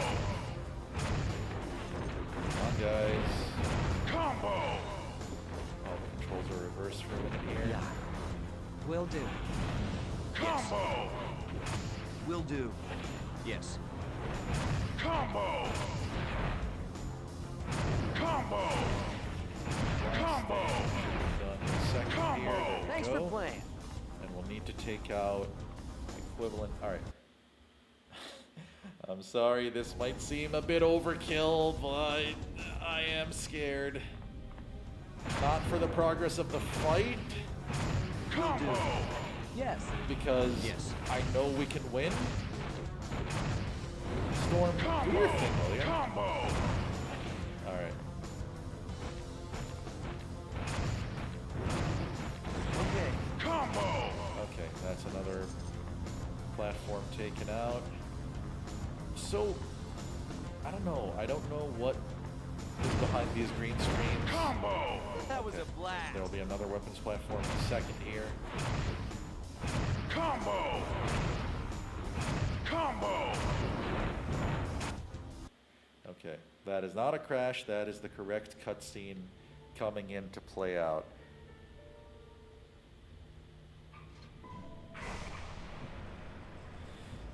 Come on, guys. Combo! Oh, the controls are reversed for a minute here. Yeah. Will do. Combo! Will do. Yes. Combo! Combo! Combo! Done in a second here. There we Thanks go. for playing. And we'll need to take out equivalent. All right. I'm sorry, this might seem a bit overkill, but I am scared. Not for the progress of the fight, Combo! Yes. because Yes. I know we can win. Storm, do your thing, will ya? Combo! All right. Okay. Combo! Okay, that's another platform taken out. So, I don't know. I don't know what is behind these green screens. Combo! That was a blast. There'll be another weapons platform in a second here. Combo! Combo! Okay, that is not a crash. That is the correct cutscene coming in to play out.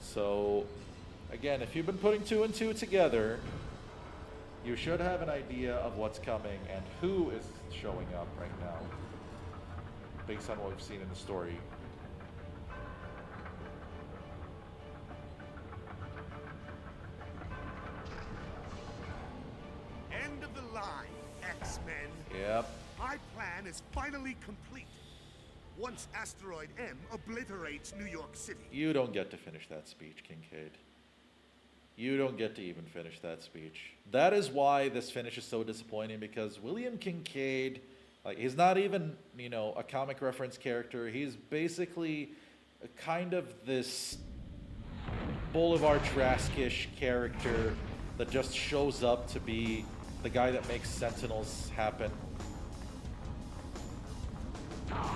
So, again, if you've been putting two and two together, you should have an idea of what's coming and who is showing up right now, based on what we've seen in the story. time, X-Men. Yep. My plan is finally complete. Once Asteroid M obliterates New York City. You don't get to finish that speech, Kincaid. You don't get to even finish that speech. That is why this finish is so disappointing, because William Kincaid, like, he's not even, you know, a comic reference character. He's basically kind of this Boulevard Traskish character that just shows up to be the guy that makes Sentinels happen. Alright,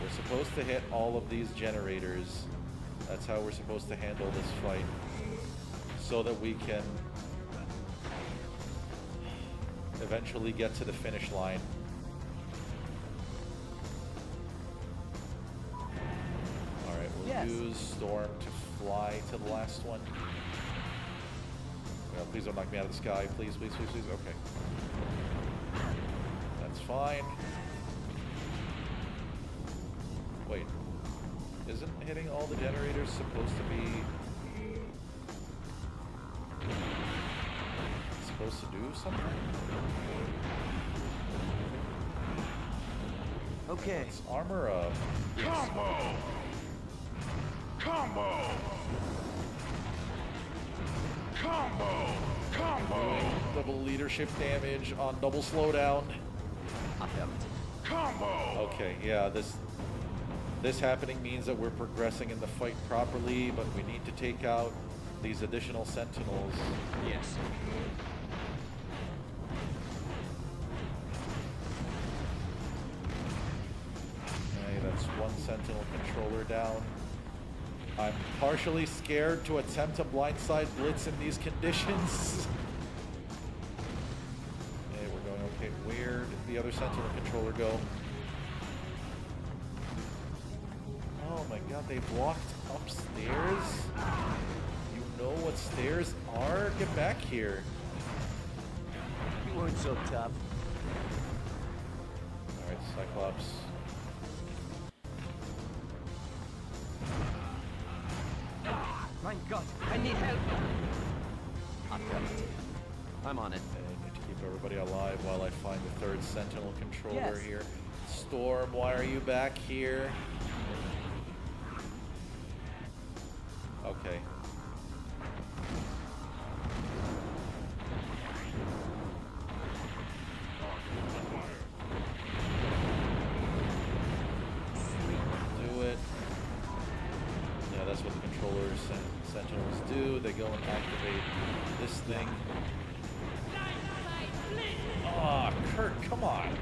we're supposed to hit all of these generators. That's how we're supposed to handle this fight, so that we can eventually get to the finish line. Alright, we'll use Storm to fly to the last one. Well, please don't knock me out of the sky. Please, please, please, please. Okay. That's fine. Wait. Isn't hitting all the generators supposed to be... supposed to do something? Okay. Let's armor up. Combo! Combo! Combo! Combo! Double leadership damage on double slowdown. Combo! Okay, yeah, this happening means that we're progressing in the fight properly, but we need to take out these additional sentinels. Yes. Okay, that's one sentinel controller down. I'm partially scared to attempt a blindside blitz in these conditions. Okay, we're going okay. Where did the other sentinel controller go? Oh my god, they blocked upstairs? You know what stairs are? Get back here. You weren't so tough. Alright, Cyclops. My God, I need help. I'm on it. I need to keep everybody alive while I find the third sentinel controller Yes. here. Storm, why are you back here? Okay. Do it. Yeah, that's what the controllers and sentinels do. They go and activate this thing. Ah, Kurt, come on.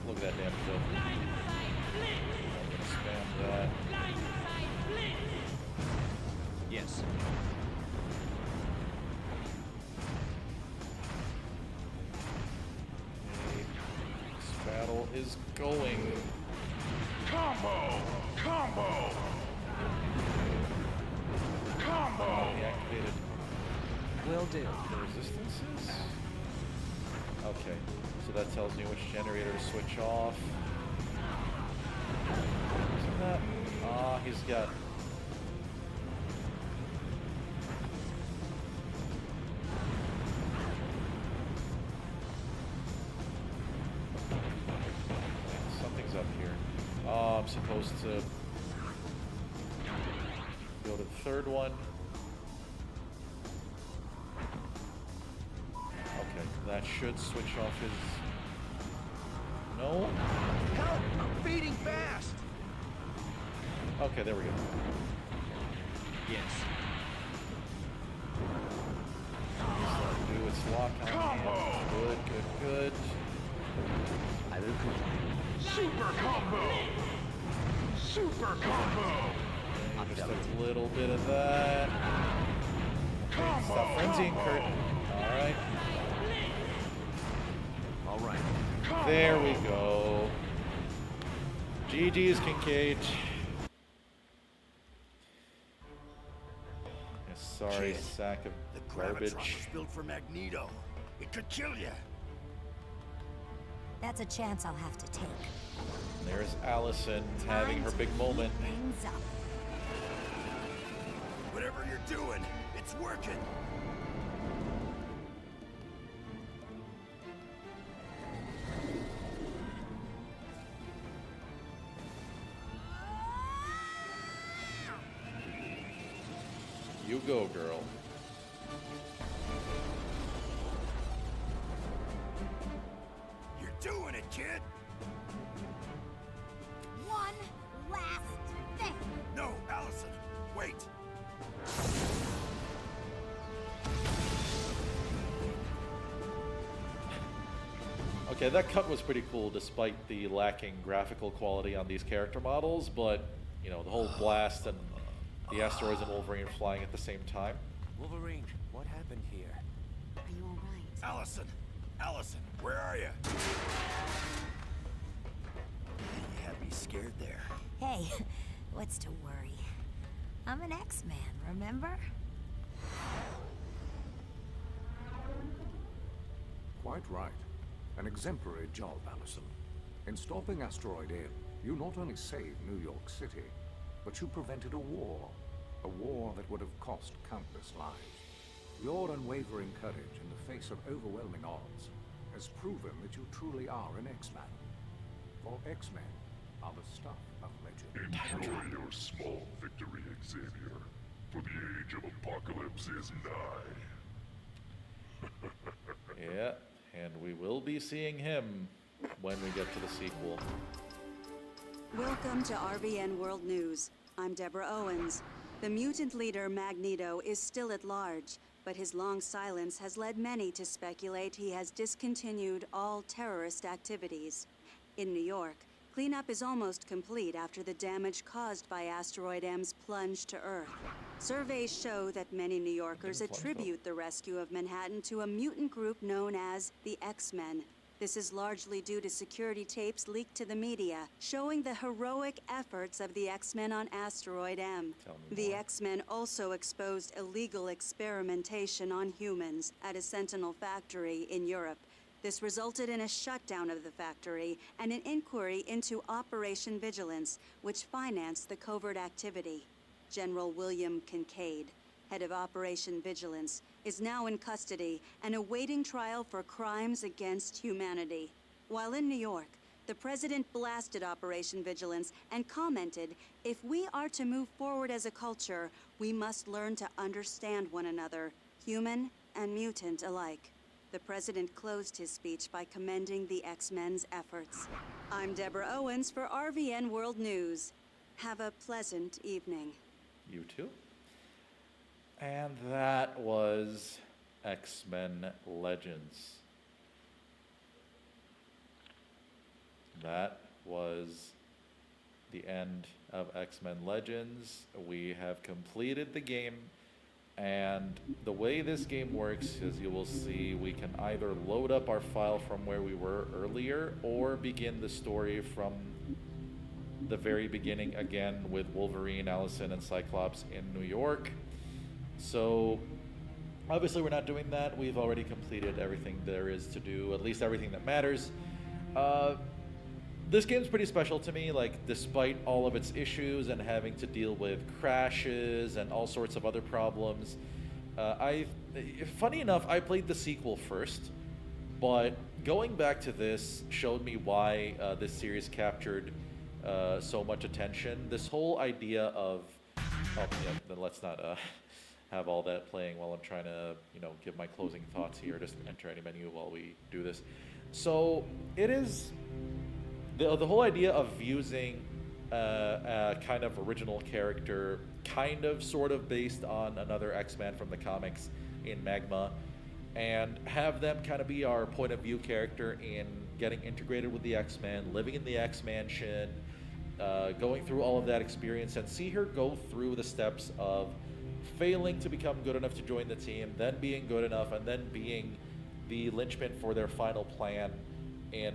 Look at that damn stuff. I'm gonna spam that. Yes. Okay. This battle is going. Combo! Combo! Combo! He activated Will do. the resistances? Okay, so that tells me which generator to switch off. Isn't that? Ah, he's got... Something's up here. Oh, I'm supposed to go to the third one. Okay, that should switch off his... No? Help! I'm feeding fast. Okay, there we go. Yes. Do its lock on hand. Good, good, good. I will comply. Super combo! Super combo! Okay, just a little bit of that. Okay, stop frenzying, Kurt. Alright. All right. There we go. GG's, Kincaid. Yeah, sorry, Kid, sack of The garbage. Gravitron was built for Magneto. It could kill you. That's a chance I'll have to take. There's Allison having her big moment. Things up. Whatever you're doing, it's working. You go, girl. You're doing it, kid. One last thing. No, Allison, wait. Okay, that cut was pretty cool despite the lacking graphical quality on these character models, but, you know, the whole blast and the asteroids and Wolverine flying at the same time. Wolverine, what happened here? Are you all right? Allison, where are you? You had me scared there. Hey, what's to worry? I'm an X-Man, remember? Quite right. An exemplary job, Allison. In stopping Asteroid M, you not only saved New York City, but you prevented a war. A war that would have cost countless lives. Your unwavering courage in the face of overwhelming odds has proven that you truly are an X-Man. For X-Men are the stuff of legend. Enjoy your small victory, Xavier, for the age of apocalypse is nigh. Yeah, and we will be seeing him when we get to the sequel. Welcome to RVN World News. I'm Deborah Owens. The mutant leader, Magneto, is still at large, but his long silence has led many to speculate he has discontinued all terrorist activities. In New York, cleanup is almost complete after the damage caused by Asteroid M's plunge to Earth. Surveys show that many New Yorkers attribute the rescue of Manhattan to a mutant group known as the X-Men. This is largely due to security tapes leaked to the media, showing the heroic efforts of the X-Men on Asteroid M. The X-Men also exposed illegal experimentation on humans at a Sentinel factory in Europe. This resulted in a shutdown of the factory and an inquiry into Operation Vigilance, which financed the covert activity. General William Kincaid, head of Operation Vigilance, is now in custody and awaiting trial for crimes against humanity. While in New York, the president blasted Operation Vigilance and commented, "If we are to move forward as a culture, we must learn to understand one another, human and mutant alike." The president closed his speech by commending the X-Men's efforts. I'm Deborah Owens for RVN World News. Have a pleasant evening. You too. And that was X-Men Legends. That was the end of X-Men Legends. We have completed the game, and the way this game works is you will see we can either load up our file from where we were earlier or begin the story from the very beginning again with Wolverine, Allison, and Cyclops in New York. So obviously we're not doing that. We've already completed everything there is to do, at least everything that matters. This game's pretty special to me, like despite all of its issues and having to deal with crashes and all sorts of other problems. Funny enough, I played the sequel first, but going back to this showed me why this series captured so much attention. This whole idea of, oh yeah, then let's not have all that playing while I'm trying to, give my closing thoughts here. Just enter any menu while we do this. So it is the whole idea of using a kind of original character, kind of sort of based on another X-Man from the comics in Magma, and have them kind of be our point of view character in getting integrated with the X-Men, living in the X-Mansion, going through all of that experience, and see her go through the steps of failing to become good enough to join the team, then being good enough, and then being the linchpin for their final plan in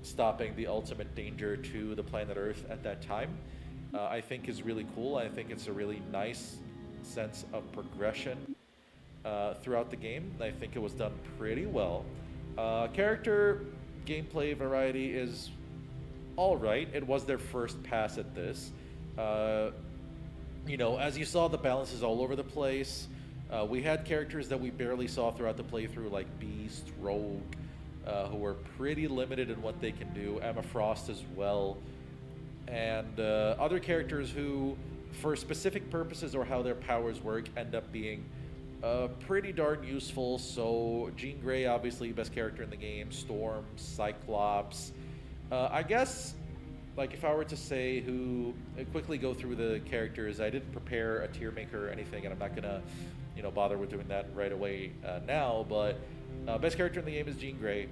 stopping the ultimate danger to the planet Earth at that time, I think is really cool. I think it's a really nice sense of progression throughout the game. I think it was done pretty well. Character gameplay variety is all right. It was their first pass at this. you know, as you saw, the balance is all over the place. We had characters that we barely saw throughout the playthrough, like Beast, Rogue, who were pretty limited in what they can do. Emma Frost as well. And other characters who, for specific purposes or how their powers work, end up being pretty darn useful. So Jean Grey, obviously best character in the game. Storm, Cyclops. I guess, like, if I were to say who, quickly go through the characters, I didn't prepare a tier maker or anything, and I'm not gonna, you know, bother with doing that right away now. But best character in the game is Jean Grey.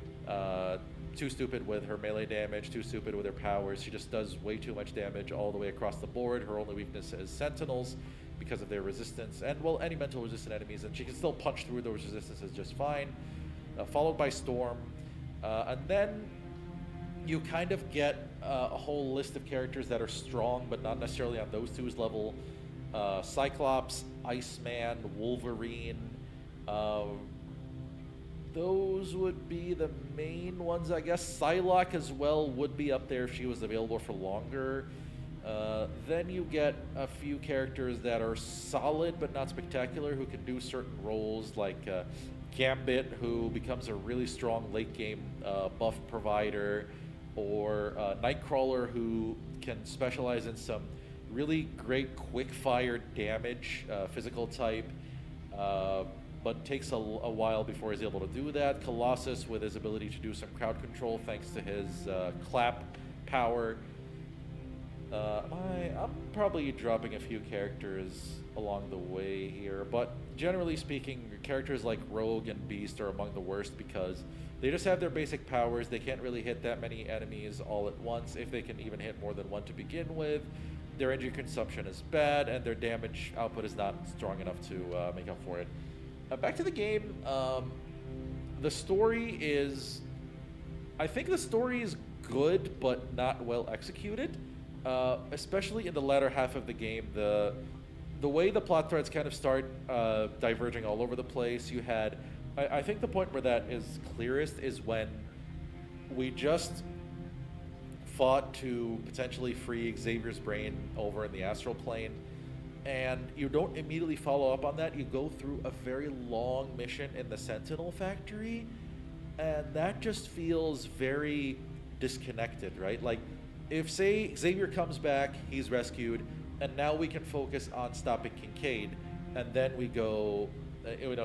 Too stupid with her melee damage, too stupid with her powers. She just does way too much damage all the way across the board. Her only weakness is Sentinels because of their resistance, and, well, any mental resistant enemies, and she can still punch through those resistances just fine. Followed by Storm. And then you kind of get a whole list of characters that are strong, but not necessarily on those two's level. Cyclops, Iceman, Wolverine. Those would be the main ones, I guess. Psylocke as well would be up there if she was available for longer. Then you get a few characters that are solid but not spectacular, who can do certain roles, like Gambit, who becomes a really strong late game buff provider, or Nightcrawler, who can specialize in some really great quick fire damage, physical type, but takes a while before he's able to do that. Colossus, with his ability to do some crowd control thanks to his clap power. I'm probably dropping a few characters along the way here, but generally speaking, characters like Rogue and Beast are among the worst because they just have their basic powers. They can't really hit that many enemies all at once, if they can even hit more than one to begin with. Their energy consumption is bad, and their damage output is not strong enough to make up for it. Back to the game. The story is... I think the story is good, but not well executed. Especially in the latter half of the game. The way the plot threads kind of start diverging all over the place. You had... I think the point where that is clearest is when we just fought to potentially free Xavier's brain over in the astral plane, and you don't immediately follow up on that. You go through a very long mission in the Sentinel factory, and that just feels very disconnected, right? Like, if, say, Xavier comes back, he's rescued, and now we can focus on stopping Kincaid, and then we go,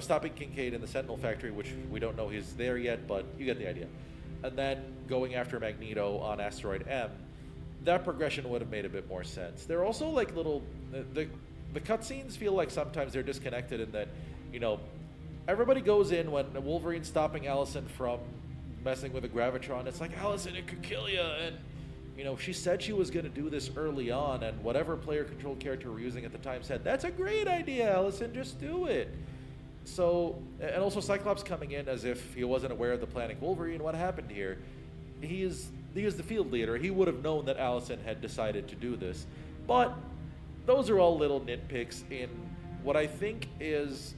stopping Kincaid in the Sentinel factory, which we don't know he's there yet, but you get the idea. And then going after Magneto on Asteroid M, that progression would have made a bit more sense. They're also like little, the cutscenes feel like sometimes they're disconnected in that, you know, everybody goes in when Wolverine's stopping Allison from messing with the Gravitron. It's like, Allison, it could kill you, and you know, she said she was going to do this early on, and whatever player-controlled character we're using at the time said, that's a great idea, Allison, just do it. So, and also Cyclops coming in as if he wasn't aware of the planning. Wolverine, what happened here? He is the field leader. He would have known that Allison had decided to do this. But those are all little nitpicks in what I think is,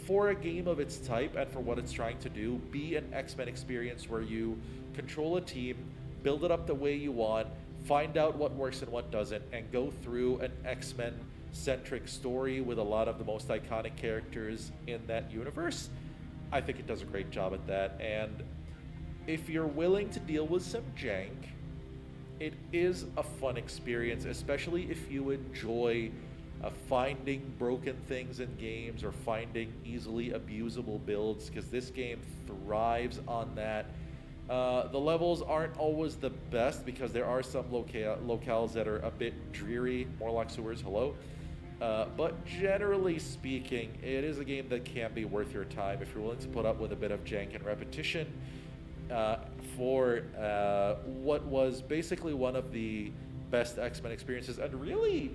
for a game of its type and for what it's trying to do, be an X-Men experience where you control a team, build it up the way you want, find out what works and what doesn't, and go through an X-Men centric story with a lot of the most iconic characters in that universe. I think it does a great job at that, and if you're willing to deal with some jank, it is a fun experience, especially if you enjoy finding broken things in games or finding easily abusable builds, because this game thrives on that. The levels aren't always the best because there are some locales that are a bit dreary, Morlock sewers, hello. But generally speaking, it is a game that can be worth your time if you're willing to put up with a bit of jank and repetition for what was basically one of the best X-Men experiences. And really,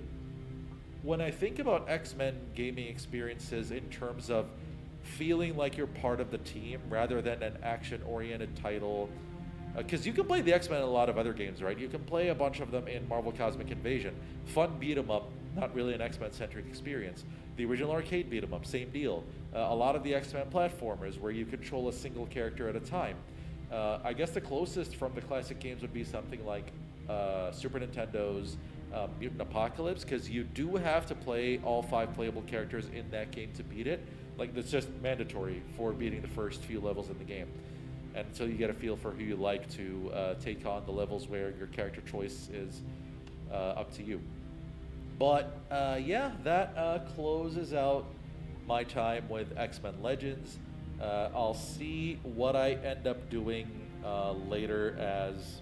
when I think about X-Men gaming experiences in terms of feeling like you're part of the team rather than an action-oriented title, because you can play the X-Men in a lot of other games, right? You can play a bunch of them in Marvel Cosmic Invasion. Fun beat-em-up, not really an X-Men-centric experience. The original arcade beat-em-up, same deal. A lot of the X-Men platformers where you control a single character at a time. I guess the closest from the classic games would be something like Super Nintendo's Mutant Apocalypse, because you do have to play all 5 playable characters in that game to beat it. Like, that's just mandatory for beating the first few levels in the game. And so you get a feel for who you like to take on the levels where your character choice is up to you. But yeah, that closes out my time with X-Men Legends. I'll see what I end up doing later as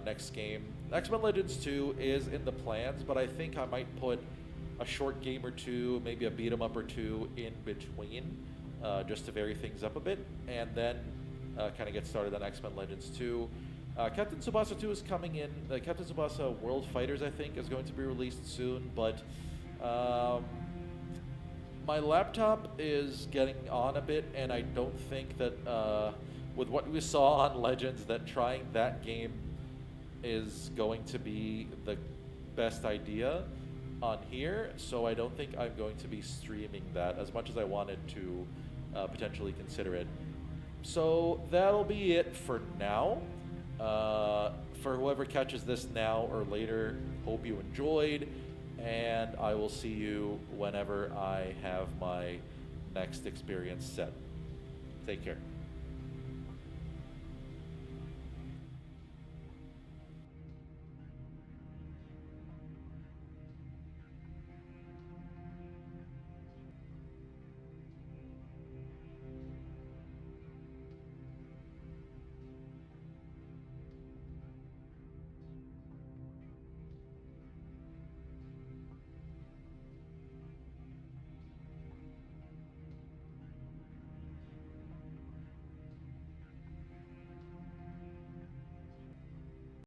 next game. X-Men Legends 2 is in the plans, but I think I might put a short game or two, maybe a beat 'em up or two in between, just to vary things up a bit, and then kind of get started on X-Men Legends 2. Captain Tsubasa 2 is coming in. Captain Tsubasa World Fighters, I think, is going to be released soon, but my laptop is getting on a bit, and I don't think that with what we saw on Legends, that trying that game is going to be the best idea on here, so I don't think I'm going to be streaming that as much as I wanted to potentially consider it. So that'll be it for now. For whoever catches this now or later, hope you enjoyed, and I will see you whenever I have my next experience set. Take care.